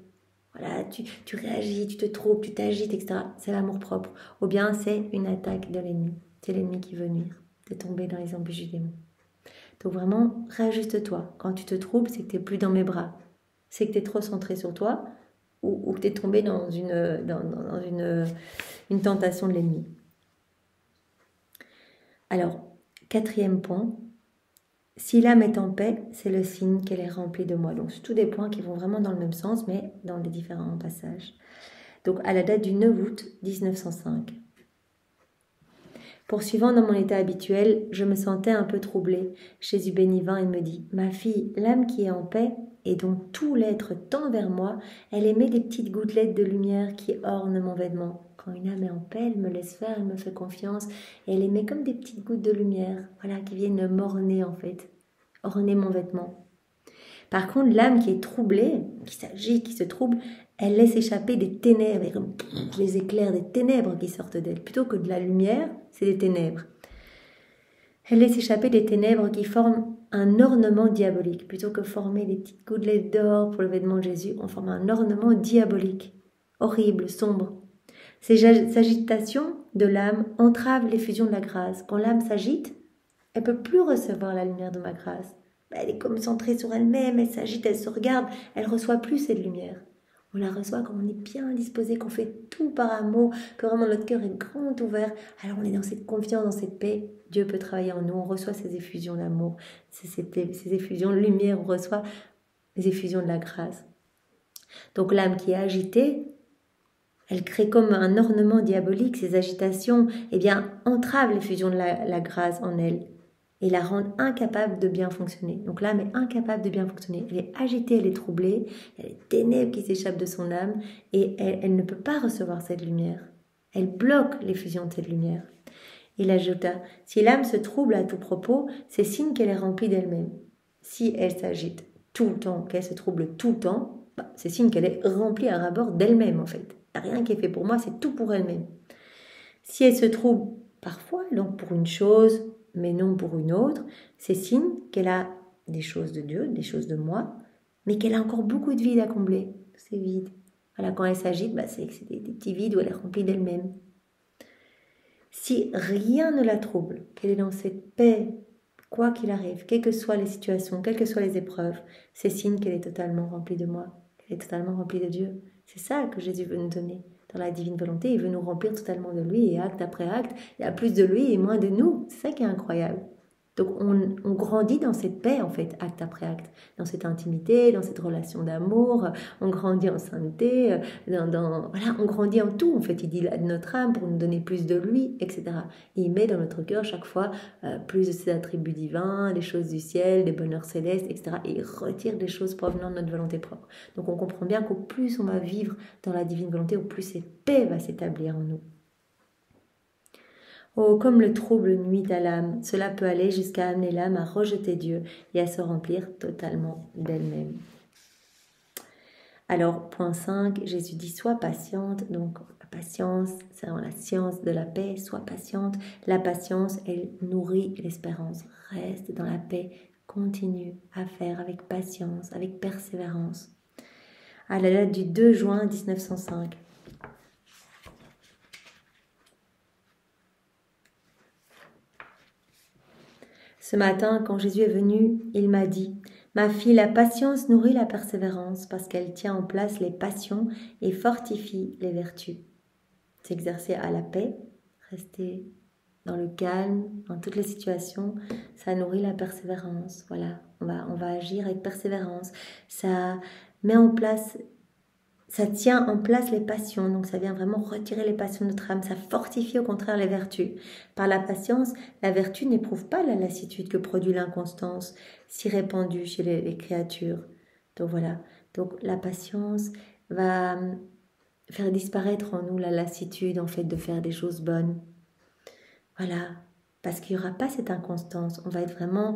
[SPEAKER 1] Voilà, tu réagis, tu te troubles, tu t'agites, etc. C'est l'amour-propre. Ou bien c'est une attaque de l'ennemi. C'est l'ennemi qui veut nuire. T'es tombé dans les embûches du démon. Donc vraiment, réajuste-toi. Quand tu te troubles, c'est que tu n'es plus dans mes bras. C'est que tu es trop centré sur toi ou que tu es tombé dans une tentation de l'ennemi. Alors, 4e point, si l'âme est en paix, c'est le signe qu'elle est remplie de moi. Donc, c'est tous des points qui vont vraiment dans le même sens, mais dans les différents passages. Donc, à la date du 9 août 1905. Poursuivant dans mon état habituel, je me sentais un peu troublée. Jésus béni vint et me dit « Ma fille, l'âme qui est en paix, et dont tout l'être tend vers moi, elle émet des petites gouttelettes de lumière qui ornent mon vêtement. Quand une âme est en paix, elle me laisse faire, elle me fait confiance, et elle émet comme des petites gouttes de lumière, voilà, qui viennent m'orner en fait, orner mon vêtement. Par contre, l'âme qui est troublée, qui s'agite, qui se trouble, elle laisse échapper des ténèbres, et comme les éclairs des ténèbres qui sortent d'elle. Plutôt que de la lumière, c'est des ténèbres. Elle laisse échapper des ténèbres qui forment un ornement diabolique. Plutôt que former des petites gouttelettes d'or pour le vêtement de Jésus, on forme un ornement diabolique, horrible, sombre. Ces agitations de l'âme entravent l'effusion de la grâce. Quand l'âme s'agite, elle ne peut plus recevoir la lumière de ma grâce. Elle est comme centrée sur elle-même, elle s'agite, elle se regarde, elle ne reçoit plus cette lumière. On la reçoit quand on est bien disposé, qu'on fait tout par amour, que vraiment notre cœur est grand ouvert. Alors on est dans cette confiance, dans cette paix. Dieu peut travailler en nous, on reçoit ces effusions d'amour, ces effusions de lumière, on reçoit les effusions de la grâce. Donc l'âme qui est agitée, elle crée comme un ornement diabolique, ces agitations, entravent l'effusion de la grâce en elle et la rendent incapable de bien fonctionner. Donc l'âme est incapable de bien fonctionner. Elle est agitée, elle est troublée, il y a des ténèbres qui s'échappent de son âme et elle ne peut pas recevoir cette lumière. Elle bloque l'effusion de cette lumière. Il ajouta, si l'âme se trouble à tout propos, c'est signe qu'elle est remplie d'elle-même. Si elle s'agite tout le temps, qu'elle se trouble tout le temps, c'est signe qu'elle est remplie à ras-bord d'elle-même en fait. Il n'y a rien qui est fait pour moi, c'est tout pour elle-même. Si elle se trouble parfois, donc pour une chose, mais non pour une autre, c'est signe qu'elle a des choses de Dieu, des choses de moi, mais qu'elle a encore beaucoup de vide à combler. C'est vide. Voilà, quand elle s'agite, c'est des petits vides où elle est remplie d'elle-même. Si rien ne la trouble, qu'elle est dans cette paix, quoi qu'il arrive, quelles que soient les situations, quelles que soient les épreuves, c'est signe qu'elle est totalement remplie de moi, qu'elle est totalement remplie de Dieu. C'est ça que Jésus veut nous donner. Dans la divine volonté, il veut nous remplir totalement de lui et acte après acte, il y a plus de lui et moins de nous. C'est ça qui est incroyable. Donc on grandit dans cette paix en fait, acte après acte, dans cette intimité, dans cette relation d'amour, on grandit en sainteté, voilà, on grandit en tout en fait. Il dit là de notre âme pour nous donner plus de lui, etc. Et il met dans notre cœur chaque fois plus de ses attributs divins, des choses du ciel, des bonheurs célestes, etc. Et il retire des choses provenant de notre volonté propre. Donc on comprend bien qu'au plus on va vivre dans la divine volonté, au plus cette paix va s'établir en nous. Oh, comme le trouble nuit à l'âme, cela peut aller jusqu'à amener l'âme à rejeter Dieu et à se remplir totalement d'elle-même. Alors, point 5, Jésus dit « Sois patiente ». Donc, la patience, c'est vraiment la science de la paix. Sois patiente. La patience, elle nourrit l'espérance. Reste dans la paix. Continue à faire avec patience, avec persévérance. À la date du 2 juin 1905. Ce matin, quand Jésus est venu, il m'a dit « Ma fille, la patience nourrit la persévérance parce qu'elle tient en place les passions et fortifie les vertus. » S'exercer à la paix, rester dans le calme, dans toutes les situations, ça nourrit la persévérance. Voilà, on va agir avec persévérance. Ça met en place, ça tient en place les passions. Donc ça vient vraiment retirer les passions de notre âme. Ça fortifie au contraire les vertus. Par la patience, la vertu n'éprouve pas la lassitude que produit l'inconstance, si répandue chez les créatures. Donc voilà. Donc la patience va faire disparaître en nous la lassitude en fait de faire des choses bonnes. Voilà, parce qu'il n'y aura pas cette inconstance. On va être vraiment,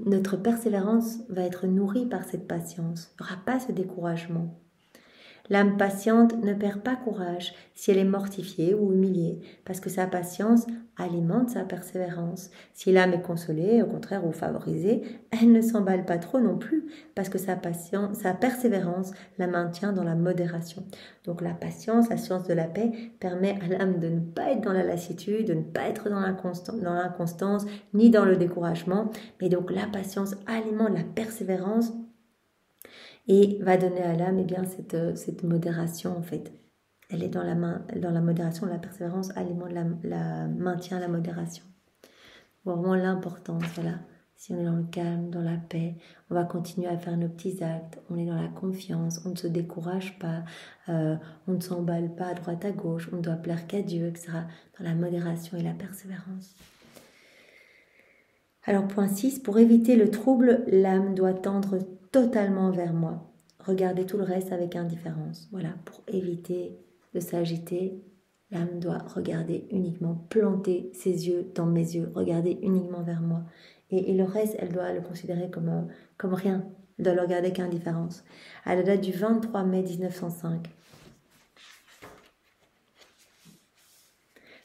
[SPEAKER 1] notre persévérance va être nourrie par cette patience. Il n'y aura pas ce découragement. L'âme patiente ne perd pas courage si elle est mortifiée ou humiliée, parce que sa patience alimente sa persévérance. Si l'âme est consolée, au contraire, ou favorisée, elle ne s'emballe pas trop non plus, parce que sa persévérance la maintient dans la modération. Donc la patience, la science de la paix, permet à l'âme de ne pas être dans la lassitude, de ne pas être dans l'inconstance, ni dans le découragement. Mais donc la patience alimente la persévérance, et va donner à l'âme cette modération en fait. Elle est dans la modération, la persévérance alimente maintient la modération. Vraiment l'importance, voilà. Si on est dans le calme, dans la paix, on va continuer à faire nos petits actes, on est dans la confiance, on ne se décourage pas, on ne s'emballe pas à droite à gauche, on ne doit plaire qu'à Dieu, etc. Dans la modération et la persévérance. Alors point 6, pour éviter le trouble, l'âme doit tendre totalement vers moi. Regardez tout le reste avec indifférence. Voilà, pour éviter de s'agiter, l'âme doit regarder uniquement, planter ses yeux dans mes yeux, regarder uniquement vers moi. Et le reste, elle doit le considérer comme rien. Elle doit le regarder qu'indifférence. À la date du 23 mai 1905.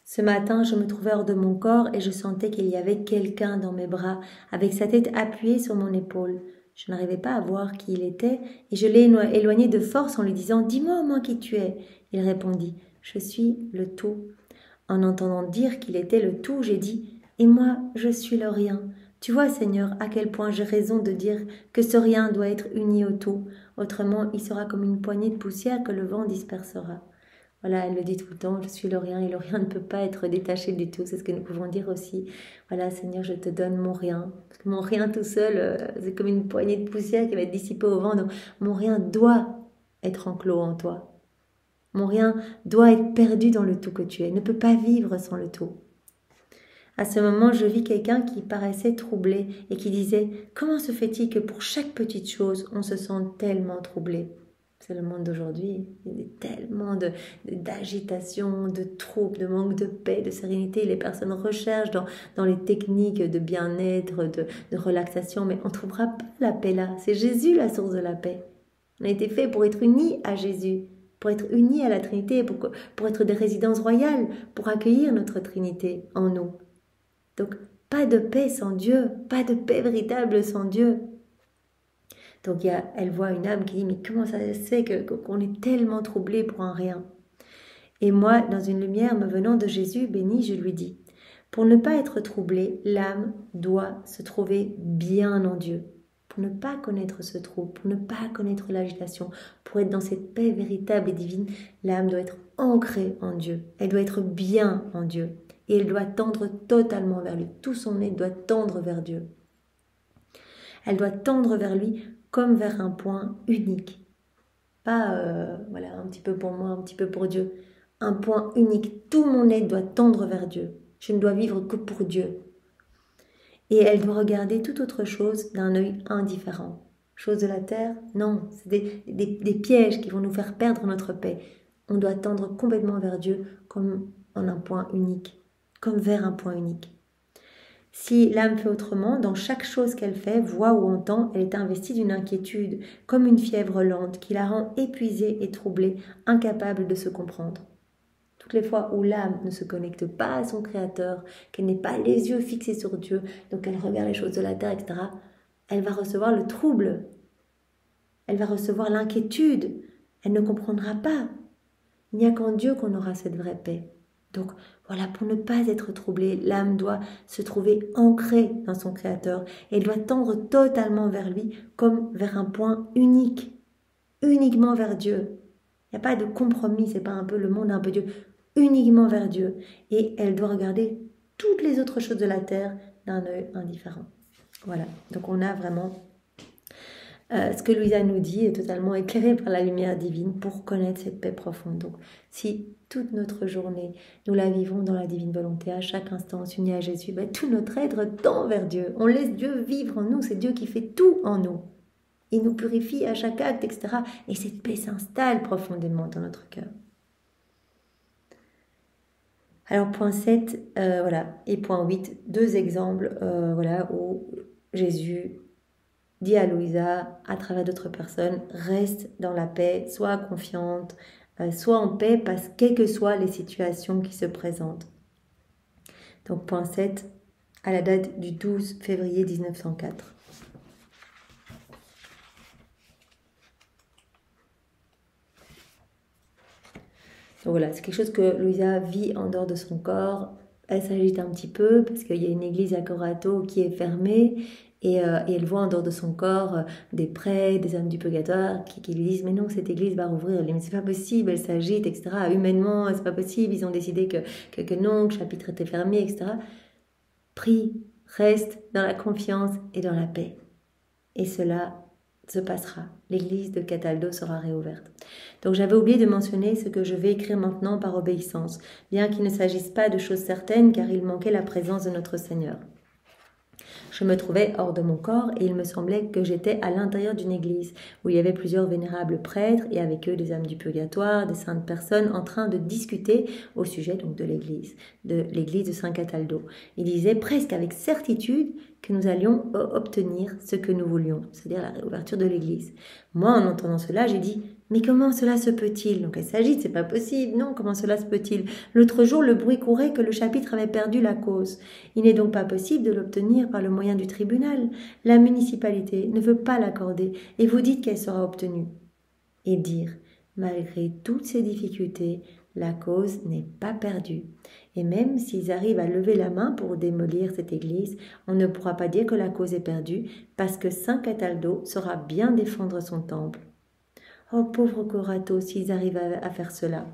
[SPEAKER 1] Ce matin, je me trouvais hors de mon corps et je sentais qu'il y avait quelqu'un dans mes bras, avec sa tête appuyée sur mon épaule. Je n'arrivais pas à voir qui il était et je l'ai éloigné de force en lui disant « Dis-moi au moins qui tu es ». Il répondit « Je suis le tout ». En entendant dire qu'il était le tout, j'ai dit « Et moi, je suis le rien ». Tu vois, Seigneur, à quel point j'ai raison de dire que ce rien doit être uni au tout. Autrement, il sera comme une poignée de poussière que le vent dispersera. Voilà, elle le dit tout le temps, je suis le rien et le rien ne peut pas être détaché du tout. C'est ce que nous pouvons dire aussi. Voilà, Seigneur, je te donne mon rien. Parce que mon rien tout seul, c'est comme une poignée de poussière qui va être dissipée au vent. Donc, mon rien doit être enclos en toi. Mon rien doit être perdu dans le tout que tu es. Ne peut pas vivre sans le tout. À ce moment, je vis quelqu'un qui paraissait troublé et qui disait « Comment se fait-il que pour chaque petite chose, on se sent tellement troublé ?» C'est le monde d'aujourd'hui. Il y a tellement d'agitation, de troubles, de manque de paix, de sérénité. Les personnes recherchent dans les techniques de bien-être, de relaxation, mais on ne trouvera pas la paix là. C'est Jésus la source de la paix. On a été fait pour être unis à Jésus, pour être unis à la Trinité, pour être des résidences royales, pour accueillir notre Trinité en nous. Donc, pas de paix sans Dieu, pas de paix véritable sans Dieu. Donc elle voit une âme qui dit « Mais comment ça se fait qu'on est tellement troublé pour un rien ?» Et moi, dans une lumière me venant de Jésus béni, je lui dis « Pour ne pas être troublé, l'âme doit se trouver bien en Dieu. Pour ne pas connaître ce trouble, pour ne pas connaître l'agitation, pour être dans cette paix véritable et divine, l'âme doit être ancrée en Dieu. Elle doit être bien en Dieu. Et elle doit tendre totalement vers lui. Tout son être doit tendre vers Dieu. Elle doit tendre vers lui comme vers un point unique. Pas, voilà, un petit peu pour moi, un petit peu pour Dieu. Un point unique. Tout mon être doit tendre vers Dieu. Je ne dois vivre que pour Dieu. Et elle doit regarder toute autre chose d'un œil indifférent. Chose de la terre, non, c'est des pièges qui vont nous faire perdre notre paix. On doit tendre complètement vers Dieu comme en un point unique, comme vers un point unique. Si l'âme fait autrement, dans chaque chose qu'elle fait, voit ou entend, elle est investie d'une inquiétude, comme une fièvre lente, qui la rend épuisée et troublée, incapable de se comprendre. Toutes les fois où l'âme ne se connecte pas à son Créateur, qu'elle n'ait pas les yeux fixés sur Dieu, donc elle regarde les choses de la terre, etc., elle va recevoir le trouble, elle va recevoir l'inquiétude, elle ne comprendra pas. Il n'y a qu'en Dieu qu'on aura cette vraie paix. Donc voilà, pour ne pas être troublée, l'âme doit se trouver ancrée dans son Créateur et elle doit tendre totalement vers lui comme vers un point unique, uniquement vers Dieu. Il n'y a pas de compromis, c'est pas un peu le monde, un peu Dieu, uniquement vers Dieu. Et elle doit regarder toutes les autres choses de la terre d'un œil indifférent. Voilà, donc on a vraiment ce que Louisa nous dit est totalement éclairé par la lumière divine pour connaître cette paix profonde. Donc si toute notre journée, nous la vivons dans la divine volonté, à chaque instant unis à Jésus, tout notre être tend vers Dieu. On laisse Dieu vivre en nous, c'est Dieu qui fait tout en nous. Il nous purifie à chaque acte, etc. Et cette paix s'installe profondément dans notre cœur. Alors point 7, voilà, et point 8, deux exemples voilà, où Jésus dit à Louisa, à travers d'autres personnes, reste dans la paix, sois confiante, sois en paix, parce quelles que soient les situations qui se présentent. Donc point 7, à la date du 12 février 1904. Donc voilà, c'est quelque chose que Louisa vit en dehors de son corps. Elle s'agite un petit peu parce qu'il y a une église à Corato qui est fermée et elle voit en dehors de son corps des prêtres, des âmes du purgatoire qui lui disent « Mais non, cette église va rouvrir. » Elle dit « Mais c'est pas possible, elle s'agite, etc. Humainement, c'est pas possible. Ils ont décidé que non, que le chapitre était fermé, etc. » Prie, reste dans la confiance et dans la paix. Et cela se passera. L'église de Cataldo sera réouverte. Donc j'avais oublié de mentionner ce que je vais écrire maintenant par obéissance, bien qu'il ne s'agisse pas de choses certaines, car il manquait la présence de notre Seigneur. Je me trouvais hors de mon corps et il me semblait que j'étais à l'intérieur d'une église où il y avait plusieurs vénérables prêtres et avec eux des âmes du purgatoire, des saintes personnes en train de discuter au sujet donc de l'église de Saint Cataldo. Il disait presque avec certitude que nous allions obtenir ce que nous voulions, c'est-à-dire la réouverture de l'église. Moi, en entendant cela, j'ai dit « Mais comment cela se peut-il ?» Donc elle s'agite, c'est pas possible. Non, comment cela se peut-il? L'autre jour, le bruit courait que le chapitre avait perdu la cause. Il n'est donc pas possible de l'obtenir par le moyen du tribunal. La municipalité ne veut pas l'accorder et vous dites qu'elle sera obtenue. Et dire « Malgré toutes ces difficultés, la cause n'est pas perdue. Et même s'ils arrivent à lever la main pour démolir cette église, on ne pourra pas dire que la cause est perdue parce que Saint Cataldo saura bien défendre son temple. Oh, pauvre Corato, s'ils arrivent à faire cela. »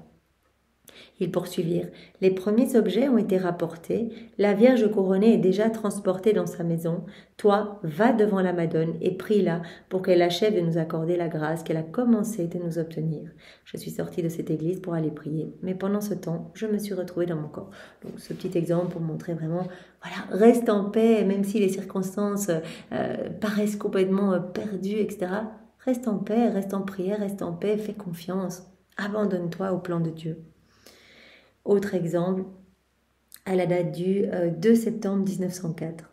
[SPEAKER 1] Ils poursuivirent. Les premiers objets ont été rapportés. La Vierge couronnée est déjà transportée dans sa maison. Toi, va devant la Madone et prie-la pour qu'elle achève de nous accorder la grâce qu'elle a commencé de nous obtenir. Je suis sortie de cette église pour aller prier, mais pendant ce temps, je me suis retrouvée dans mon corps. Donc, ce petit exemple pour montrer vraiment, voilà, reste en paix, même si les circonstances paraissent complètement perdues, etc. Reste en paix, reste en prière, reste en paix, fais confiance. Abandonne-toi au plan de Dieu. Autre exemple, à la date du 2 septembre 1904.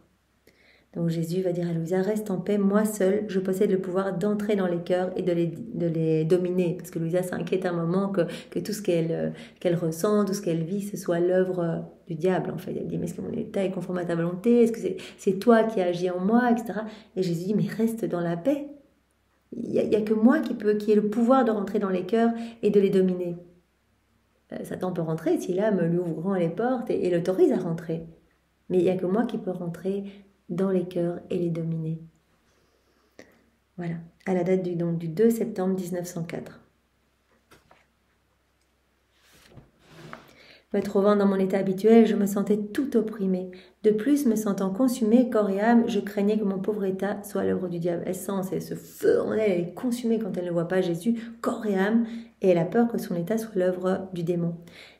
[SPEAKER 1] Donc Jésus va dire à Louisa, reste en paix, moi seul, je possède le pouvoir d'entrer dans les cœurs et de les dominer. Parce que Louisa s'inquiète un moment que tout ce qu'elle ressent, tout ce qu'elle vit, ce soit l'œuvre du diable. En fait, elle dit, mais est-ce que mon état est conforme à ta volonté? Est-ce que c'est toi qui agis en moi, etc. Et Jésus dit, mais reste dans la paix. Il n'y a que moi qui ai le pouvoir de rentrer dans les cœurs et de les dominer. Satan peut rentrer si l'âme lui ouvre grand les portes et l'autorise à rentrer. Mais il n'y a que moi qui peux rentrer dans les cœurs et les dominer. Voilà, à la date du 2 septembre 1904. Me trouvant dans mon état habituel, je me sentais tout opprimée. De plus, me sentant consumée, corps et âme, je craignais que mon pauvre état soit l'œuvre du diable. Elle sent ce feu en elle, elle est consumée quand elle ne voit pas Jésus, corps et âme, et elle a peur que son état soit l'œuvre du démon.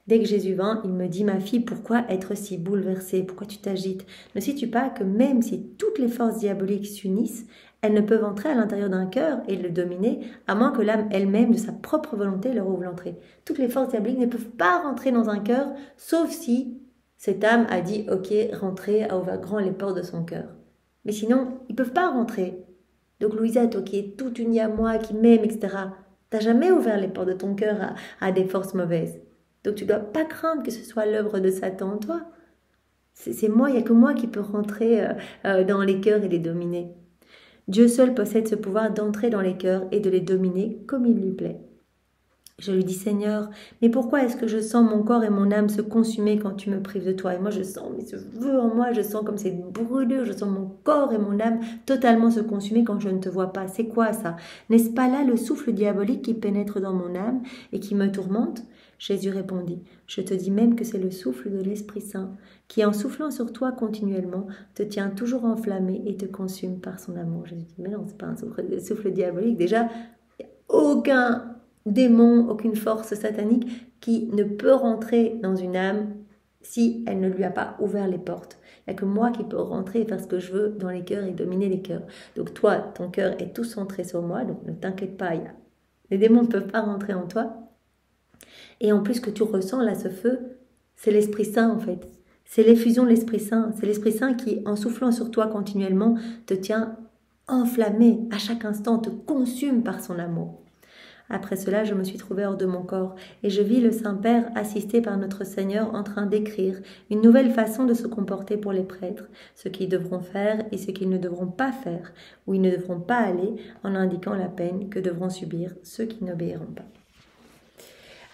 [SPEAKER 1] Dès que Jésus vint, il me dit, ma fille, pourquoi être si bouleversée? Pourquoi tu t'agites? Ne sais-tu pas que même si toutes les forces diaboliques s'unissent, elles ne peuvent entrer à l'intérieur d'un cœur et le dominer, à moins que l'âme elle-même, de sa propre volonté, leur ouvre l'entrée. Toutes les forces diaboliques ne peuvent pas rentrer dans un cœur, sauf si cette âme a dit, ok, rentrez, a ouvert grand les portes de son cœur. Mais sinon, ils ne peuvent pas rentrer. Donc Louisa, toi qui es toute unie à moi, qui m'aime, etc., tu n'as jamais ouvert les portes de ton cœur à des forces mauvaises. Donc tu ne dois pas craindre que ce soit l'œuvre de Satan en toi. C'est moi, il n'y a que moi qui peux rentrer dans les cœurs et les dominer. Dieu seul possède ce pouvoir d'entrer dans les cœurs et de les dominer comme il lui plaît. Je lui dis, Seigneur, mais pourquoi est-ce que je sens mon corps et mon âme se consumer quand tu me prives de toi? Et moi, je sens, mais ce feu en moi, je sens comme cette brûlure, je sens mon corps et mon âme totalement se consumer quand je ne te vois pas. C'est quoi ça? N'est-ce pas là le souffle diabolique qui pénètre dans mon âme et qui me tourmente? Jésus répondit, je te dis même que c'est le souffle de l'Esprit Saint, qui en soufflant sur toi continuellement, te tient toujours enflammé et te consume par son amour. Jésus dit, mais non, c'est pas un souffle diabolique. Déjà, aucun démon, aucune force satanique qui ne peut rentrer dans une âme si elle ne lui a pas ouvert les portes. Il n'y a que moi qui peux rentrer et faire ce que je veux dans les cœurs et dominer les cœurs. Donc toi, ton cœur est tout centré sur moi, donc ne t'inquiète pas, les démons ne peuvent pas rentrer en toi. Et en plus que tu ressens là ce feu, c'est l'Esprit Saint en fait. C'est l'effusion de l'Esprit Saint. C'est l'Esprit Saint qui, en soufflant sur toi continuellement, te tient enflammé à chaque instant, te consume par son amour. Après cela, je me suis trouvée hors de mon corps et je vis le Saint-Père assisté par notre Seigneur en train d'écrire une nouvelle façon de se comporter pour les prêtres, ce qu'ils devront faire et ce qu'ils ne devront pas faire, où ils ne devront pas aller, en indiquant la peine que devront subir ceux qui n'obéiront pas.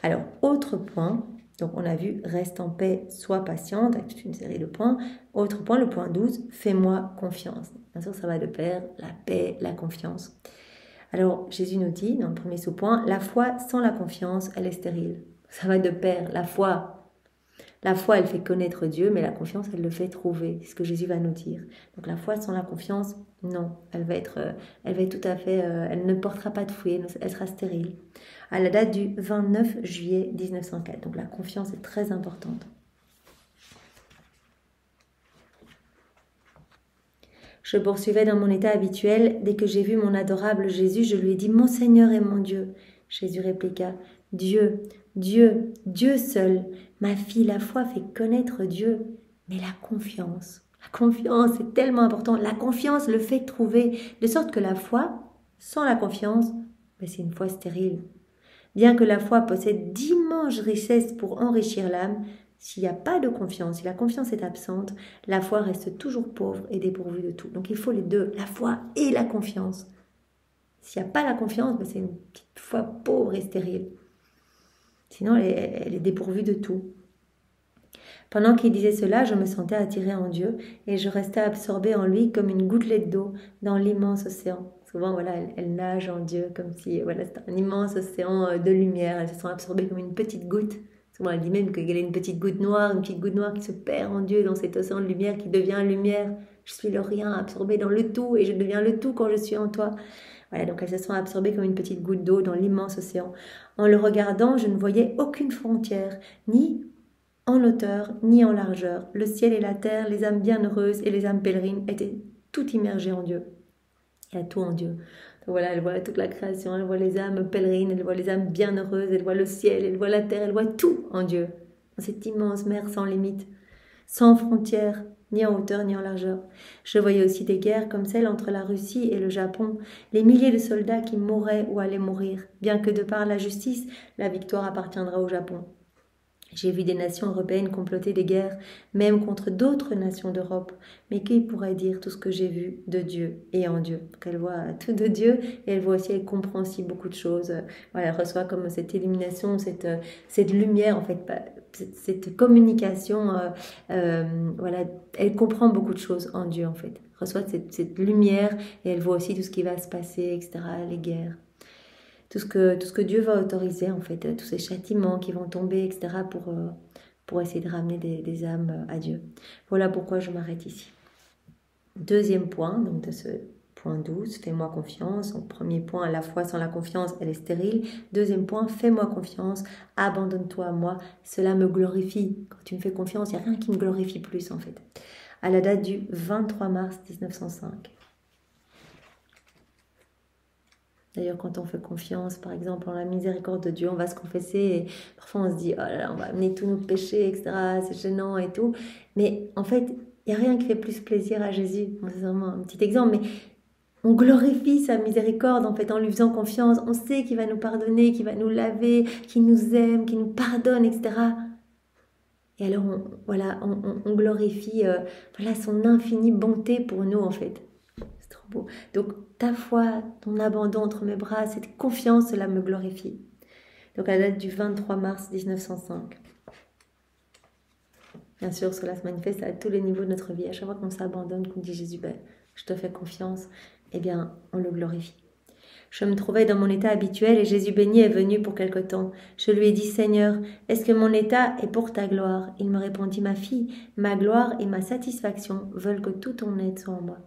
[SPEAKER 1] Alors, autre point, donc on a vu « reste en paix, sois patiente » avec toute une série de points. Autre point, le point 12, « fais-moi confiance ». Bien sûr, ça va de pair, la paix, la confiance. Alors, Jésus nous dit, dans le premier sous-point, la foi sans la confiance, elle est stérile. Ça va de pair. La foi, elle fait connaître Dieu, mais la confiance, elle le fait trouver. C'est ce que Jésus va nous dire. Donc, la foi sans la confiance, non. Elle va être tout à fait, elle ne portera pas de fruits, elle sera stérile. À la date du 29 juillet 1904. Donc, la confiance est très importante. Je poursuivais dans mon état habituel. Dès que j'ai vu mon adorable Jésus, je lui ai dit « Mon Seigneur et mon Dieu ». Jésus répliqua « Dieu, Dieu, Dieu seul. Ma fille, la foi fait connaître Dieu, mais la confiance est tellement important. La confiance le fait trouver, de sorte que la foi, sans la confiance, c'est une foi stérile. Bien que la foi possède d'immenses richesses pour enrichir l'âme, s'il n'y a pas de confiance, si la confiance est absente, la foi reste toujours pauvre et dépourvue de tout. Donc il faut les deux, la foi et la confiance. S'il n'y a pas la confiance, c'est une petite foi pauvre et stérile. Sinon, elle est dépourvue de tout. Pendant qu'il disait cela, je me sentais attirée en Dieu et je restais absorbée en lui comme une gouttelette d'eau dans l'immense océan. Souvent, voilà, elle nage en Dieu comme si c'était un immense océan de lumière. Elle se sent absorbée comme une petite goutte. Souvent, elle dit même qu'elle est une petite goutte noire qui se perd en Dieu dans cet océan de lumière qui devient lumière. Je suis le rien, absorbée dans le tout et je deviens le tout quand je suis en toi. Voilà, donc elle se sent absorbée comme une petite goutte d'eau dans l'immense océan. En le regardant, je ne voyais aucune frontière, ni en hauteur, ni en largeur. Le ciel et la terre, les âmes bienheureuses et les âmes pèlerines étaient toutes immergées en Dieu. Il y a tout en Dieu. Donc voilà, elle voit toute la création, elle voit les âmes pèlerines, elle voit les âmes bienheureuses, elle voit le ciel, elle voit la terre, elle voit tout en Dieu. Dans cette immense mer sans limite, sans frontières, ni en hauteur ni en largeur. Je voyais aussi des guerres comme celle entre la Russie et le Japon, les milliers de soldats qui mouraient ou allaient mourir, bien que de par la justice, la victoire appartiendra au Japon. J'ai vu des nations européennes comploter des guerres, même contre d'autres nations d'Europe. Mais qui pourrait dire tout ce que j'ai vu de Dieu et en Dieu? Donc elle voit tout de Dieu et elle voit aussi, elle comprend aussi beaucoup de choses. Voilà, elle reçoit comme cette illumination, cette lumière, en fait, cette communication. Voilà, elle comprend beaucoup de choses en Dieu, en fait. Elle reçoit cette lumière et elle voit aussi tout ce qui va se passer, etc., les guerres. Tout ce que Dieu va autoriser, en fait, tous ces châtiments qui vont tomber, etc., pour essayer de ramener des âmes à Dieu. Voilà pourquoi je m'arrête ici. Deuxième point, donc de ce point 12, fais-moi confiance. Donc, premier point, la foi sans la confiance, elle est stérile. Deuxième point, fais-moi confiance, abandonne-toi à moi, cela me glorifie. Quand tu me fais confiance, il n'y a rien qui me glorifie plus, en fait. À la date du 23 mars 1905. D'ailleurs, quand on fait confiance, par exemple, en la miséricorde de Dieu, on va se confesser et parfois on se dit « Oh là là, on va amener tous nos péchés, etc. C'est gênant et tout. » Mais en fait, il n'y a rien qui fait plus plaisir à Jésus. C'est vraiment un petit exemple, mais on glorifie sa miséricorde en fait en lui faisant confiance. On sait qu'il va nous pardonner, qu'il va nous laver, qu'il nous aime, qu'il nous pardonne, etc. Et alors, on glorifie son infinie bonté pour nous en fait. C'est trop beau. Donc, ta foi, ton abandon entre mes bras, cette confiance, cela me glorifie. Donc, à la date du 23 mars 1905. Bien sûr, cela se manifeste à tous les niveaux de notre vie. À chaque fois qu'on s'abandonne, qu'on dit Jésus, je te fais confiance, eh bien, on le glorifie. Je me trouvais dans mon état habituel et Jésus béni est venu pour quelque temps. Je lui ai dit, Seigneur, est-ce que mon état est pour ta gloire? Il me répondit, ma fille, ma gloire et ma satisfaction veulent que tout ton être soit en moi.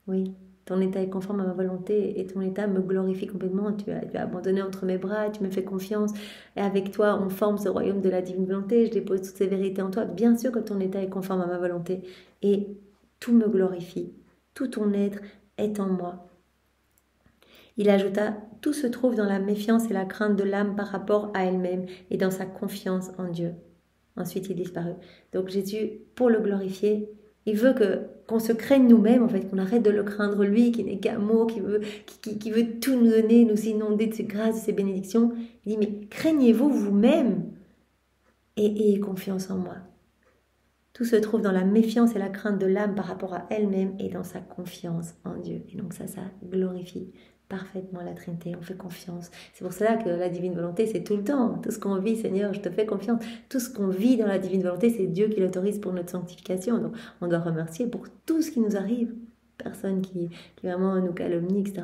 [SPEAKER 1] Oui, ton état est conforme à ma volonté et ton état me glorifie complètement. Tu as abandonné entre mes bras, tu me fais confiance et avec toi on forme ce royaume de la divine volonté. Je dépose toutes ces vérités en toi. Bien sûr que ton état est conforme à ma volonté et tout me glorifie. Tout ton être est en moi. Il ajouta, tout se trouve dans la méfiance et la crainte de l'âme par rapport à elle-même et dans sa confiance en Dieu. Ensuite, il disparut. Donc Jésus, pour le glorifier, il veut qu'on se craigne nous-mêmes, en fait, qu'on arrête de le craindre lui, qui n'est qu'amour, qui veut tout nous donner, nous inonder de ses grâces, de ses bénédictions. Il dit, mais craignez-vous vous-même et ayez confiance en moi. Tout se trouve dans la méfiance et la crainte de l'âme par rapport à elle-même et dans sa confiance en Dieu. Et donc ça glorifie parfaitement la Trinité, on fait confiance. C'est pour cela que la divine volonté, c'est tout le temps. Tout ce qu'on vit, Seigneur, je te fais confiance. Tout ce qu'on vit dans la divine volonté, c'est Dieu qui l'autorise pour notre sanctification. Donc on doit remercier pour tout ce qui nous arrive. Personne qui vraiment nous calomnie, etc.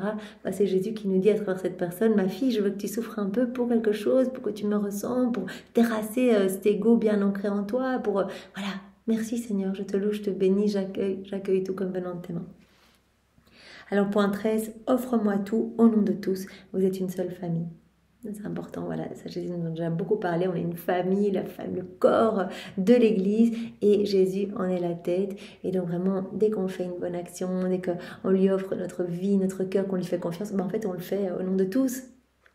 [SPEAKER 1] C'est Jésus qui nous dit à travers cette personne, ma fille, je veux que tu souffres un peu pour quelque chose, pour que tu me ressens, pour terrasser cet ego bien ancré en toi, pour... voilà, merci Seigneur, je te loue, je te bénis, j'accueille tout comme venant de tes mains. Alors point 13, offre-moi tout au nom de tous, vous êtes une seule famille. C'est important, voilà, ça Jésus nous en a déjà beaucoup parlé, on est une famille, le corps de l'Église et Jésus en est la tête. Et donc vraiment, dès qu'on fait une bonne action, dès qu'on lui offre notre vie, notre cœur, qu'on lui fait confiance, en fait on le fait au nom de tous.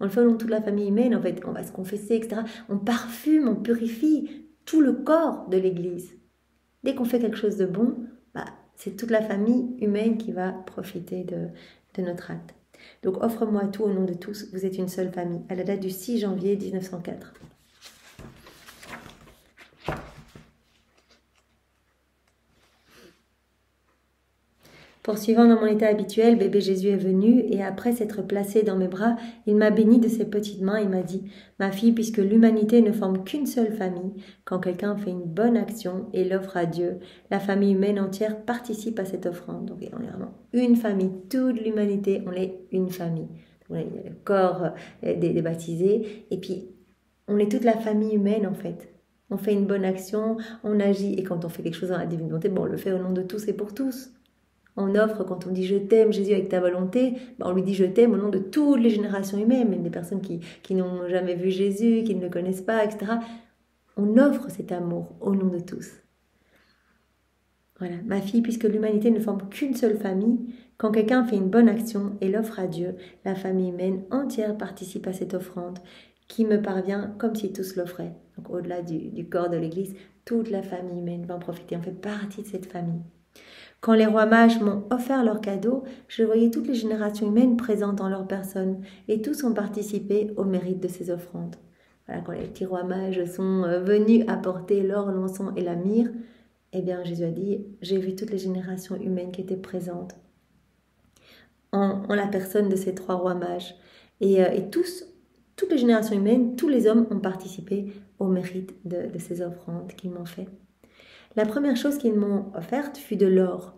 [SPEAKER 1] On le fait au nom de toute la famille humaine, en fait, on va se confesser, etc. On parfume, on purifie tout le corps de l'Église. Dès qu'on fait quelque chose de bon, c'est toute la famille humaine qui va profiter de notre acte. Donc, offre-moi tout au nom de tous, vous êtes une seule famille. À la date du 6 janvier 1904. Poursuivant dans mon état habituel, bébé Jésus est venu et après s'être placé dans mes bras, il m'a béni de ses petites mains et m'a dit « Ma fille, puisque l'humanité ne forme qu'une seule famille, quand quelqu'un fait une bonne action et l'offre à Dieu, la famille humaine entière participe à cette offrande. » Donc on est vraiment une famille, toute l'humanité, on est une famille. Donc, il y a le corps des baptisés et puis on est toute la famille humaine en fait. On fait une bonne action, on agit et quand on fait quelque chose dans la divine volonté, on le fait au nom de tous et pour tous. On offre, quand on dit « je t'aime Jésus avec ta volonté », on lui dit « je t'aime » au nom de toutes les générations humaines, même des personnes qui n'ont jamais vu Jésus, qui ne le connaissent pas, etc. On offre cet amour au nom de tous. Voilà, ma fille, puisque l'humanité ne forme qu'une seule famille, quand quelqu'un fait une bonne action et l'offre à Dieu, la famille humaine entière participe à cette offrande qui me parvient comme si tous l'offraient. Donc au-delà du corps de l'Église, toute la famille humaine va en profiter, on fait partie de cette famille. Quand les rois mages m'ont offert leurs cadeaux, je voyais toutes les générations humaines présentes en leur personne et tous ont participé au mérite de ces offrandes. Voilà, quand les petits rois mages sont venus apporter l'or, l'encens et la myrrhe, eh bien Jésus a dit, j'ai vu toutes les générations humaines qui étaient présentes en la personne de ces trois rois mages. Et toutes les générations humaines, tous les hommes ont participé au mérite de ces offrandes qu'ils m'ont fait. La première chose qu'ils m'ont offerte fut de l'or.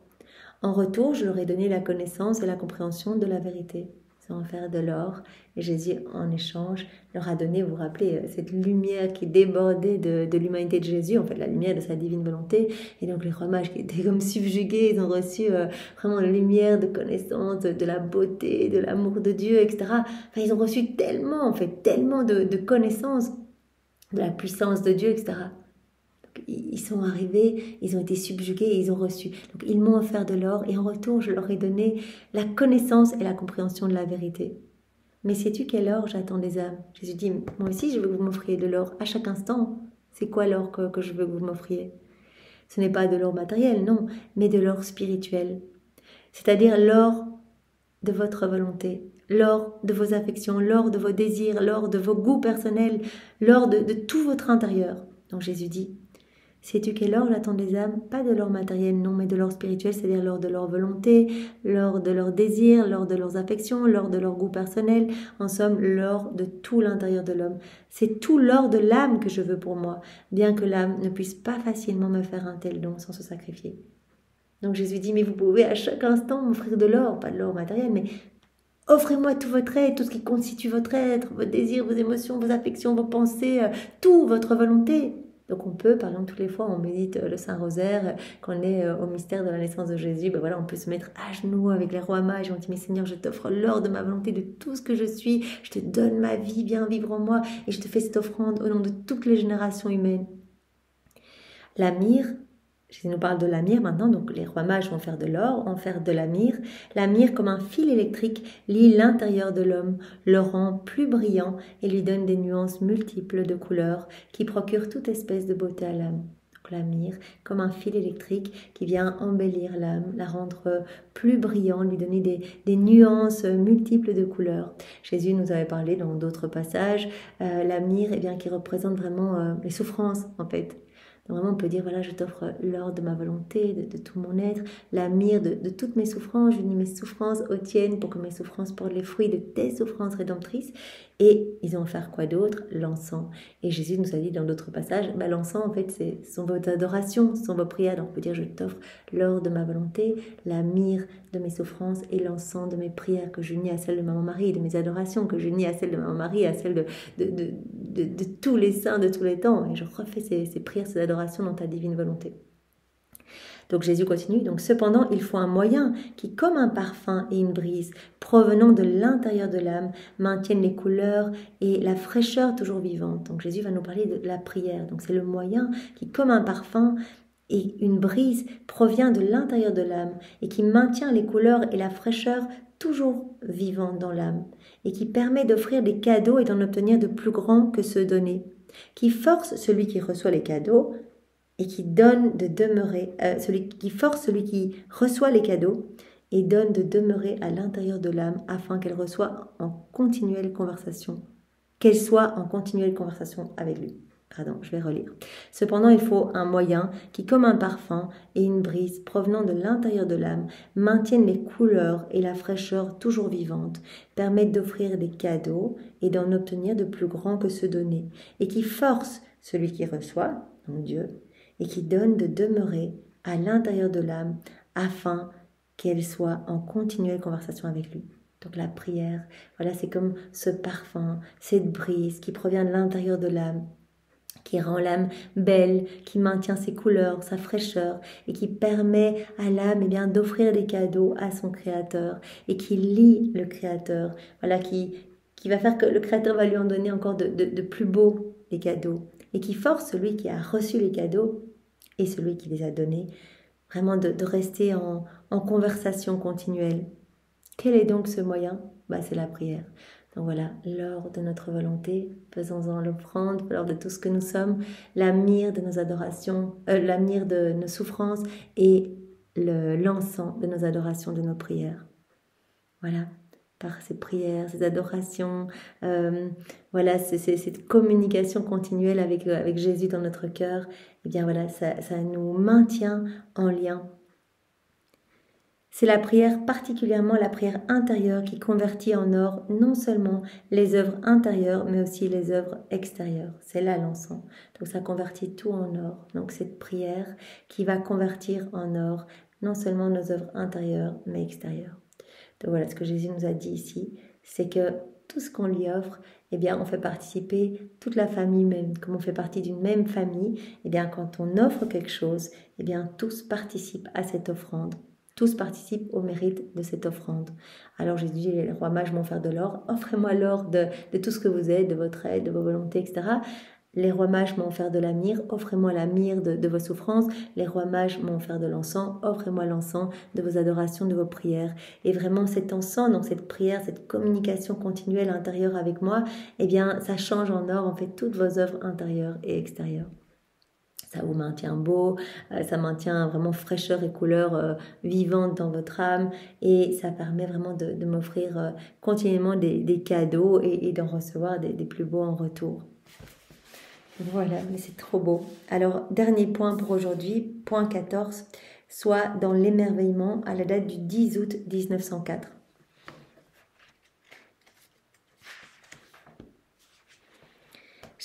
[SPEAKER 1] En retour, je leur ai donné la connaissance et la compréhension de la vérité. Ils ont offert de l'or et Jésus, en échange, leur a donné, vous vous rappelez, cette lumière qui débordait de l'humanité de Jésus, en fait la lumière de sa divine volonté. Et donc les rois mages qui étaient comme subjugués, ils ont reçu vraiment la lumière de connaissance, de la beauté, de l'amour de Dieu, etc. Enfin, ils ont reçu tellement, en fait, tellement de connaissances, de la puissance de Dieu, etc. Ils sont arrivés, ils ont été subjugués et ils ont reçu. Donc ils m'ont offert de l'or et en retour je leur ai donné la connaissance et la compréhension de la vérité. Mais sais-tu quel or j'attends des âmes? Jésus dit, moi aussi je veux que vous m'offriez de l'or à chaque instant. C'est quoi l'or que je veux que vous m'offriez? Ce n'est pas de l'or matériel, non, mais de l'or spirituel. C'est-à-dire l'or de votre volonté, l'or de vos affections, l'or de vos désirs, l'or de vos goûts personnels, l'or de tout votre intérieur. Donc Jésus dit, sais-tu quel or j'attends des âmes? Pas de l'or matériel, non, mais de l'or spirituel, c'est-à-dire l'or de leur volonté, l'or de leurs désirs, l'or de leurs affections, l'or de leur goût personnel, en somme, l'or de tout l'intérieur de l'homme. C'est tout l'or de l'âme que je veux pour moi, bien que l'âme ne puisse pas facilement me faire un tel don sans se sacrifier. Donc Jésus dit, mais vous pouvez à chaque instant m'offrir de l'or, pas de l'or matériel, mais Offrez-moi tout votre être, tout ce qui constitue votre être, vos désirs, vos émotions, vos affections, vos pensées, tout, votre volonté. Donc on peut, par exemple, toutes les fois on médite le Saint-Rosaire, quand on est au mystère de la naissance de Jésus, ben voilà, on peut se mettre à genoux avec les rois mages et on dit, mais Seigneur, je t'offre l'or de ma volonté, de tout ce que je suis, je te donne ma vie, viens vivre en moi, et je te fais cette offrande au nom de toutes les générations humaines. La myrrhe, Jésus nous parle de la myrrhe maintenant, donc les rois mages vont faire de l'or, vont faire de la myrrhe. La myrrhe, comme un fil électrique, lie l'intérieur de l'homme, le rend plus brillant et lui donne des nuances multiples de couleurs qui procurent toute espèce de beauté à l'âme. Donc la myrrhe, comme un fil électrique qui vient embellir l'âme, la rendre plus brillante, lui donner des nuances multiples de couleurs. Jésus nous avait parlé dans d'autres passages, la myrrhe eh bien, qui représente vraiment les souffrances en fait. Donc vraiment, on peut dire, voilà, je t'offre l'or de ma volonté, de tout mon être, la myrrhe de toutes mes souffrances. Je unis mes souffrances aux tiennes pour que mes souffrances portent les fruits de tes souffrances rédemptrices. Et ils ont offert quoi d'autre? L'encens. Et Jésus nous a dit dans d'autres passages, bah, l'encens, en fait, ce sont vos adorations, ce sont vos prières. Donc on peut dire, je t'offre l'or de ma volonté, la myrrhe de mes souffrances et l'encens de mes prières que j'unis à celle de Maman Marie, de mes adorations que j'unis à celle de Maman Marie, à celle de tous les saints de tous les temps. Et je refais ces prières, ces adorations dans ta divine volonté. Donc Jésus continue, donc cependant il faut un moyen qui, comme un parfum et une brise, provenant de l'intérieur de l'âme, maintiennent les couleurs et la fraîcheur toujours vivante. Donc Jésus va nous parler de la prière. Donc c'est le moyen qui, comme un parfum et une brise, provient de l'intérieur de l'âme et qui maintient les couleurs et la fraîcheur toujours vivantes dans l'âme et qui permet d'offrir des cadeaux et d'en obtenir de plus grands que ceux donnés, qui force celui qui reçoit les cadeaux et qui donne de demeurer, qui force celui qui reçoit les cadeaux et donne de demeurer à l'intérieur de l'âme afin qu'elle reçoit en continuelle conversation, qu'elle soit en continuelle conversation avec lui. Pardon, je vais relire. Cependant, il faut un moyen qui, comme un parfum et une brise provenant de l'intérieur de l'âme, maintiennent les couleurs et la fraîcheur toujours vivantes, permettent d'offrir des cadeaux et d'en obtenir de plus grands que ceux donnés, et qui force celui qui reçoit, donc Dieu, et qui donne de demeurer à l'intérieur de l'âme afin qu'elle soit en continuelle conversation avec lui. Donc la prière, voilà, c'est comme ce parfum, cette brise qui provient de l'intérieur de l'âme, qui rend l'âme belle, qui maintient ses couleurs, sa fraîcheur, et qui permet à l'âme eh bien, d'offrir des cadeaux à son Créateur, et qui lie le Créateur, voilà, qui va faire que le Créateur va lui en donner encore de plus beaux des cadeaux, et qui force celui qui a reçu les cadeaux et celui qui les a donnés, vraiment de rester en conversation continuelle. Quel est donc ce moyen? C'est la prière. Donc voilà, l'or de notre volonté, faisons-en l'offrande, l'or de tout ce que nous sommes, la myrrhe de nos adorations, la myrrhe de nos souffrances et l'encens de nos adorations, de nos prières. Voilà, par ces prières, ces adorations, voilà, cette communication continuelle avec Jésus dans notre cœur, et bien voilà, ça nous maintient en lien. C'est la prière, particulièrement la prière intérieure, qui convertit en or non seulement les œuvres intérieures, mais aussi les œuvres extérieures. C'est là l'encens. Donc ça convertit tout en or. Donc cette prière qui va convertir en or non seulement nos œuvres intérieures, mais extérieures. Donc voilà, ce que Jésus nous a dit ici, c'est que tout ce qu'on lui offre, eh bien, on fait participer toute la famille même. Comme on fait partie d'une même famille, eh bien, quand on offre quelque chose, eh bien, tous participent à cette offrande. Tous participent au mérite de cette offrande. Alors j'ai dit, les rois mages m'ont offert de l'or, offrez-moi l'or de tout ce que vous êtes, de votre aide, de vos volontés, etc. Les rois mages m'ont offert de la myrrhe, offrez-moi la myrrhe de vos souffrances. Les rois mages m'ont offert de l'encens, offrez-moi l'encens de vos adorations, de vos prières. Et vraiment cet encens, donc cette prière, cette communication continuelle intérieure avec moi, eh bien ça change en or en fait toutes vos œuvres intérieures et extérieures. Ça vous maintient beau, ça maintient vraiment fraîcheur et couleur vivante dans votre âme et ça permet vraiment de m'offrir continuellement des cadeaux et d'en recevoir des plus beaux en retour. Voilà, mais c'est trop beau. Alors, dernier point pour aujourd'hui, point 14, soit dans l'émerveillement à la date du 10 août 1904.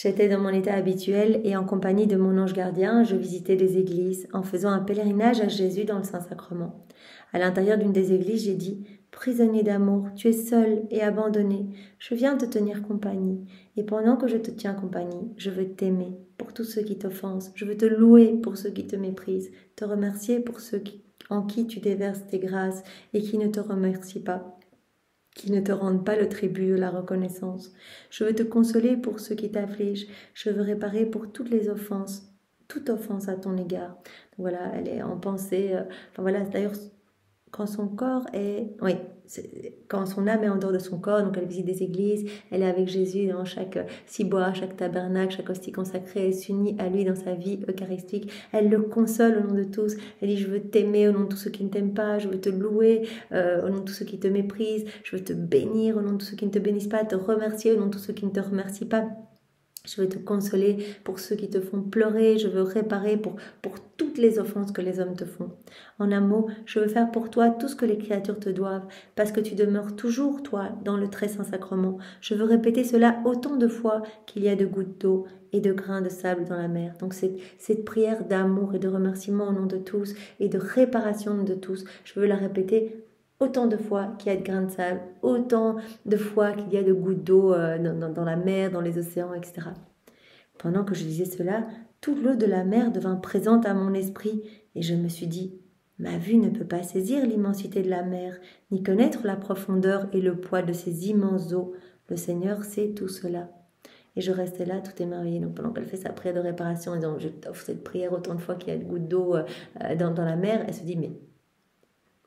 [SPEAKER 1] J'étais dans mon état habituel et en compagnie de mon ange gardien, je visitais des églises en faisant un pèlerinage à Jésus dans le Saint-Sacrement. À l'intérieur d'une des églises, j'ai dit prisonnier d'amour, tu es seul et abandonné. Je viens te tenir compagnie. Et pendant que je te tiens compagnie, je veux t'aimer pour tous ceux qui t'offensent. Je veux te louer pour ceux qui te méprisent, te remercier pour ceux en qui tu déverses tes grâces et qui ne te remercient pas, qui ne te rendent pas le tribut de la reconnaissance. Je veux te consoler pour ceux qui t'affligent. Je veux réparer pour toutes les offenses, toute offense à ton égard. Donc voilà, elle est en pensée. Enfin voilà, d'ailleurs, quand son corps est... Oui, quand son âme est en dehors de son corps, donc elle visite des églises, elle est avec Jésus dans chaque ciboire, chaque tabernacle, chaque hostie consacrée, elle s'unit à lui dans sa vie eucharistique, elle le console au nom de tous, elle dit je veux t'aimer au nom de tous ceux qui ne t'aiment pas, je veux te louer au nom de tous ceux qui te méprisent, je veux te bénir au nom de tous ceux qui ne te bénissent pas, te remercier au nom de tous ceux qui ne te remercient pas. Je veux te consoler pour ceux qui te font pleurer, je veux réparer pour toutes les offenses que les hommes te font. En un mot, je veux faire pour toi tout ce que les créatures te doivent, parce que tu demeures toujours, toi, dans le très saint sacrement. Je veux répéter cela autant de fois qu'il y a de gouttes d'eau et de grains de sable dans la mer. Donc cette prière d'amour et de remerciement au nom de tous et de réparation de tous, je veux la répéter autant de fois qu'il y a de grains de sable, autant de fois qu'il y a de gouttes d'eau dans la mer, dans les océans, etc. Pendant que je disais cela, toute l'eau de la mer devint présente à mon esprit, et je me suis dit, ma vue ne peut pas saisir l'immensité de la mer, ni connaître la profondeur et le poids de ces immenses eaux. Le Seigneur sait tout cela. Et je restais là, tout émerveillée. Donc pendant qu'elle fait sa prière de réparation, en disant, je t'offre cette prière autant de fois qu'il y a de gouttes d'eau dans la mer, elle se dit, mais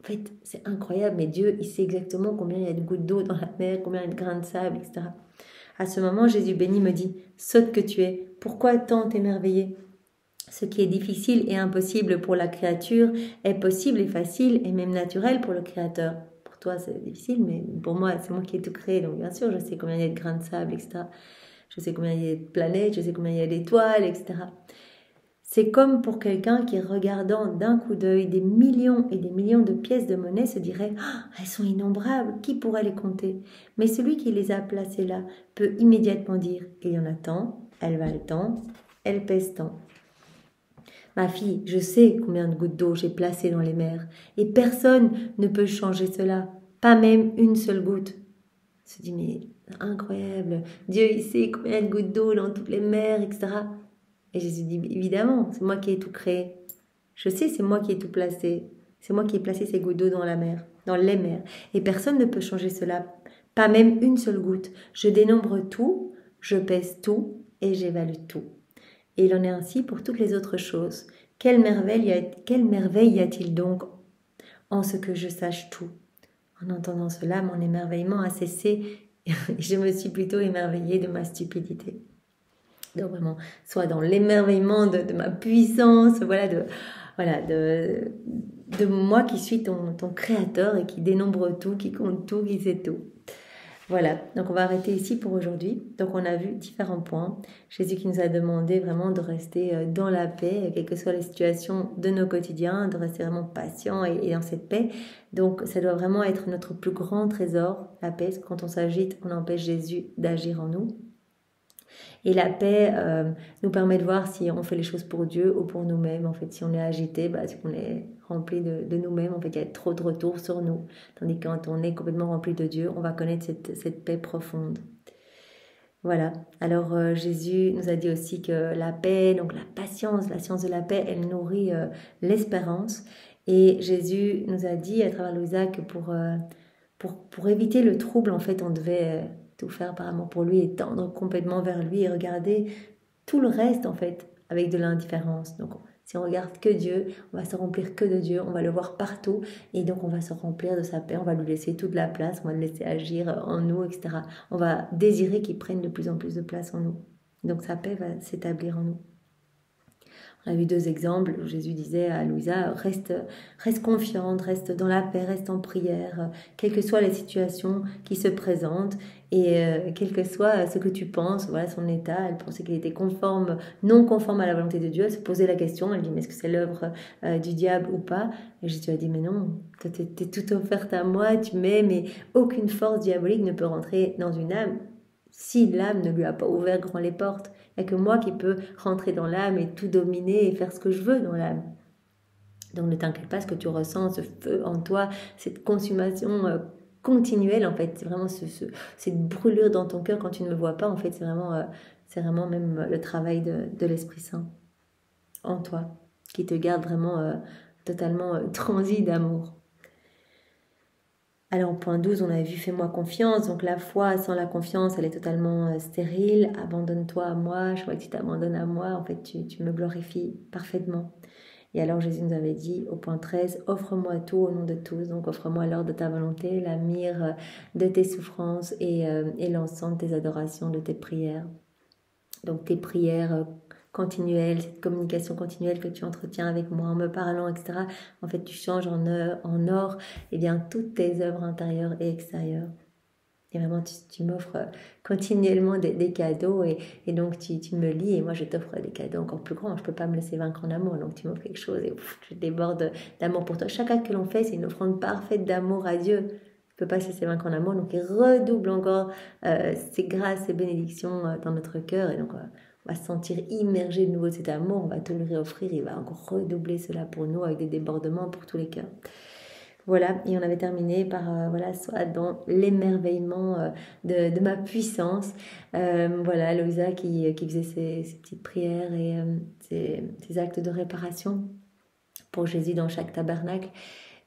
[SPEAKER 1] en fait, c'est incroyable, mais Dieu, il sait exactement combien il y a de gouttes d'eau dans la mer, combien il y a de grains de sable, etc. À ce moment, Jésus béni me dit, « Sotte que tu es, pourquoi tant t'émerveiller ? Ce qui est difficile et impossible pour la créature est possible et facile et même naturel pour le Créateur. » Pour toi, c'est difficile, mais pour moi, c'est moi qui ai tout créé, donc bien sûr, je sais combien il y a de grains de sable, etc. Je sais combien il y a de planètes, je sais combien il y a d'étoiles, etc. C'est comme pour quelqu'un qui, regardant d'un coup d'œil des millions et des millions de pièces de monnaie, se dirait « Elles sont innombrables, qui pourrait les compter ?» Mais celui qui les a placées là peut immédiatement dire « Il y en a tant, elles valent tant, elles pèsent tant. » Ma fille, je sais combien de gouttes d'eau j'ai placées dans les mers, et personne ne peut changer cela, pas même une seule goutte. On se dit « Mais incroyable, Dieu il sait combien il y a de gouttes d'eau dans toutes les mers, etc. » Et Jésus dit, évidemment, c'est moi qui ai tout créé. Je sais, c'est moi qui ai tout placé. C'est moi qui ai placé ces gouttes d'eau dans la mer, dans les mers. Et personne ne peut changer cela, pas même une seule goutte. Je dénombre tout, je pèse tout et j'évalue tout. Et il en est ainsi pour toutes les autres choses. Quelle merveille y a-t-il donc en ce que je sache tout? En entendant cela, mon émerveillement a cessé et je me suis plutôt émerveillée de ma stupidité. Donc vraiment, soit dans l'émerveillement de ma puissance, de moi qui suis ton créateur et qui dénombre tout, qui compte tout, qui sait tout. Voilà, donc on va arrêter ici pour aujourd'hui. Donc on a vu différents points. Jésus qui nous a demandé vraiment de rester dans la paix, quelles que soient les situations de nos quotidiens, de rester vraiment patient et dans cette paix. Donc ça doit vraiment être notre plus grand trésor, la paix. Parce que quand on s'agite, on empêche Jésus d'agir en nous. Et la paix nous permet de voir si on fait les choses pour Dieu ou pour nous-mêmes. En fait, si on est agité, c'est qu'on est rempli de nous-mêmes. En fait, il y a trop de retours sur nous. Tandis que quand on est complètement rempli de Dieu, on va connaître cette paix profonde. Voilà. Alors, Jésus nous a dit aussi que la paix, donc la patience, la science de la paix, elle nourrit l'espérance. Et Jésus nous a dit à travers Louisa que pour éviter le trouble, en fait, on devait tout faire par amour pour lui et tendre complètement vers lui et regarder tout le reste, en fait, avec de l'indifférence. Donc, si on regarde que Dieu, on va se remplir que de Dieu, on va le voir partout et donc on va se remplir de sa paix, on va lui laisser toute la place, on va le laisser agir en nous, etc. On va désirer qu'il prenne de plus en plus de place en nous. Donc, sa paix va s'établir en nous. On a vu 2 exemples où Jésus disait à Louisa, reste confiante, reste dans la paix, reste en prière, quelles que soient les situations qui se présentent et quel que soit ce que tu penses, voilà son état, elle pensait qu'il était non conforme à la volonté de Dieu, elle se posait la question, elle dit mais est-ce que c'est l'œuvre du diable ou pas? Et Jésus a dit mais non, toi t'es tout offerte à moi, tu m'aimes et aucune force diabolique ne peut rentrer dans une âme si l'âme ne lui a pas ouvert grand les portes. Il n'y a que moi qui peux rentrer dans l'âme et tout dominer et faire ce que je veux dans l'âme. Donc ne t'inquiète pas, ce que tu ressens, ce feu en toi, cette consommation continuelle en fait, c'est vraiment cette brûlure dans ton cœur quand tu ne le vois pas, en fait c'est vraiment même le travail de l'Esprit Saint en toi, qui te garde vraiment totalement transi d'amour. Alors, point 12, on a vu fais-moi confiance. Donc, la foi sans la confiance, elle est totalement stérile. Abandonne-toi à moi. Je vois que tu t'abandonnes à moi. En fait, tu me glorifies parfaitement. Et alors, Jésus nous avait dit au point 13, offre-moi tout au nom de tous. Donc, offre-moi l'or de ta volonté, la myrrhe de tes souffrances et l'encens de tes adorations, de tes prières. Donc, tes prières continuelle, cette communication continuelle que tu entretiens avec moi en me parlant, etc. En fait, tu changes en or eh bien, toutes tes œuvres intérieures et extérieures. Et vraiment, tu m'offres continuellement des cadeaux et donc tu me lis et moi je t'offre des cadeaux encore plus grands. Je ne peux pas me laisser vaincre en amour, donc tu m'offres quelque chose et je déborde d'amour pour toi. Chaque acte que l'on fait, c'est une offrande parfaite d'amour à Dieu. Il ne peut pas se laisser vaincre en amour, donc il redouble encore ses grâces, ses bénédictions dans notre cœur et donc on va se sentir immergé de nouveau de cet amour, on va tout lui réoffrir, il va encore redoubler cela pour nous avec des débordements pour tous les cœurs. Voilà, et on avait terminé par, voilà, soit dans l'émerveillement de ma puissance. Voilà, Loïsa qui faisait ses petites prières et ses actes de réparation pour Jésus dans chaque tabernacle.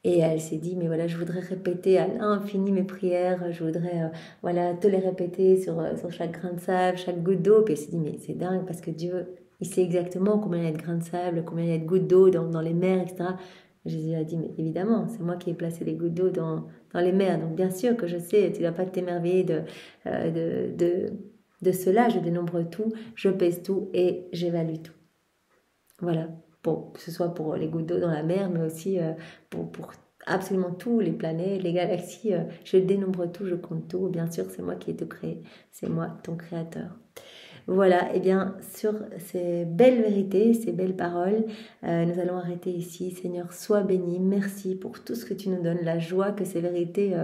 [SPEAKER 1] Et elle s'est dit, mais voilà, je voudrais répéter à l'infini mes prières, je voudrais voilà, te les répéter sur chaque grain de sable, chaque goutte d'eau. Puis elle s'est dit, mais c'est dingue parce que Dieu, il sait exactement combien il y a de grains de sable, combien il y a de gouttes d'eau dans les mers, etc. Jésus a dit, mais évidemment, c'est moi qui ai placé les gouttes d'eau dans les mers. Donc bien sûr que je sais, tu ne dois pas t'émerveiller de cela. Je dénombre tout, je pèse tout et j'évalue tout. Voilà. Bon, que ce soit pour les gouttes d'eau dans la mer, mais aussi pour absolument tous les planètes, les galaxies. Je dénombre tout, je compte tout. Bien sûr, c'est moi qui ai tout créé. C'est moi, ton créateur. Voilà, et bien sur ces belles vérités, ces belles paroles, nous allons arrêter ici. Seigneur, sois béni. Merci pour tout ce que tu nous donnes, la joie que ces vérités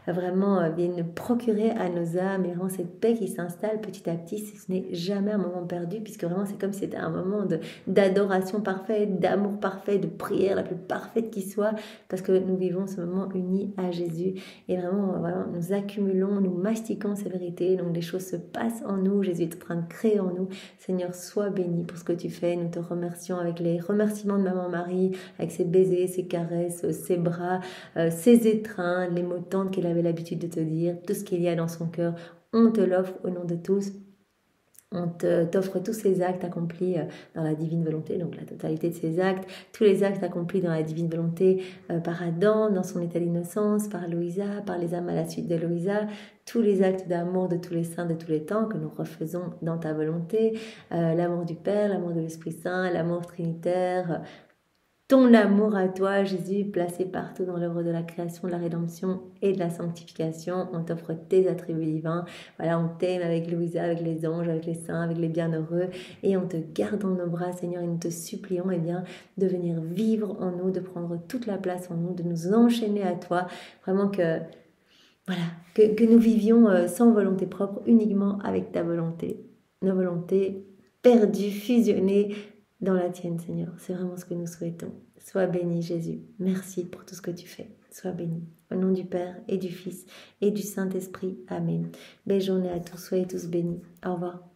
[SPEAKER 1] vraiment viennent procurer à nos âmes et rend cette paix qui s'installe petit à petit. Ce n'est jamais un moment perdu, puisque vraiment c'est comme si c'était un moment d'adoration parfaite, d'amour parfait, de prière la plus parfaite qui soit, parce que nous vivons ce moment unis à Jésus. Et vraiment, voilà, nous accumulons, nous mastiquons ces vérités, donc les choses se passent en nous. Jésus est en train de créer en nous. Seigneur, sois béni pour ce que tu fais. Nous te remercions avec les remerciements de Maman Marie, avec ses baisers, ses caresses, ses bras, ses étreintes, les mots tendres qu'elle avait l'habitude de te dire, tout ce qu'il y a dans son cœur. On te l'offre au nom de tous. On t'offre tous ces actes accomplis dans la divine volonté, donc la totalité de ces actes, tous les actes accomplis dans la divine volonté par Adam, dans son état d'innocence, par Loïsa, par les âmes à la suite de Loïsa, tous les actes d'amour de tous les saints de tous les temps que nous refaisons dans ta volonté, l'amour du Père, l'amour de l'Esprit Saint, l'amour trinitaire, ton amour à toi, Jésus, placé partout dans l'œuvre de la création, de la rédemption et de la sanctification. On t'offre tes attributs divins. Voilà, on t'aime avec Louisa, avec les anges, avec les saints, avec les bienheureux. Et on te garde dans nos bras, Seigneur, et nous te supplions bien, de venir vivre en nous, de prendre toute la place en nous, de nous enchaîner à toi. Vraiment que nous vivions sans volonté propre, uniquement avec ta volonté. Nos volontés perdues, fusionnées, dans la tienne, Seigneur. C'est vraiment ce que nous souhaitons. Sois béni, Jésus. Merci pour tout ce que tu fais. Sois béni. Au nom du Père et du Fils et du Saint-Esprit. Amen. Belle journée à tous. Soyez tous bénis. Au revoir.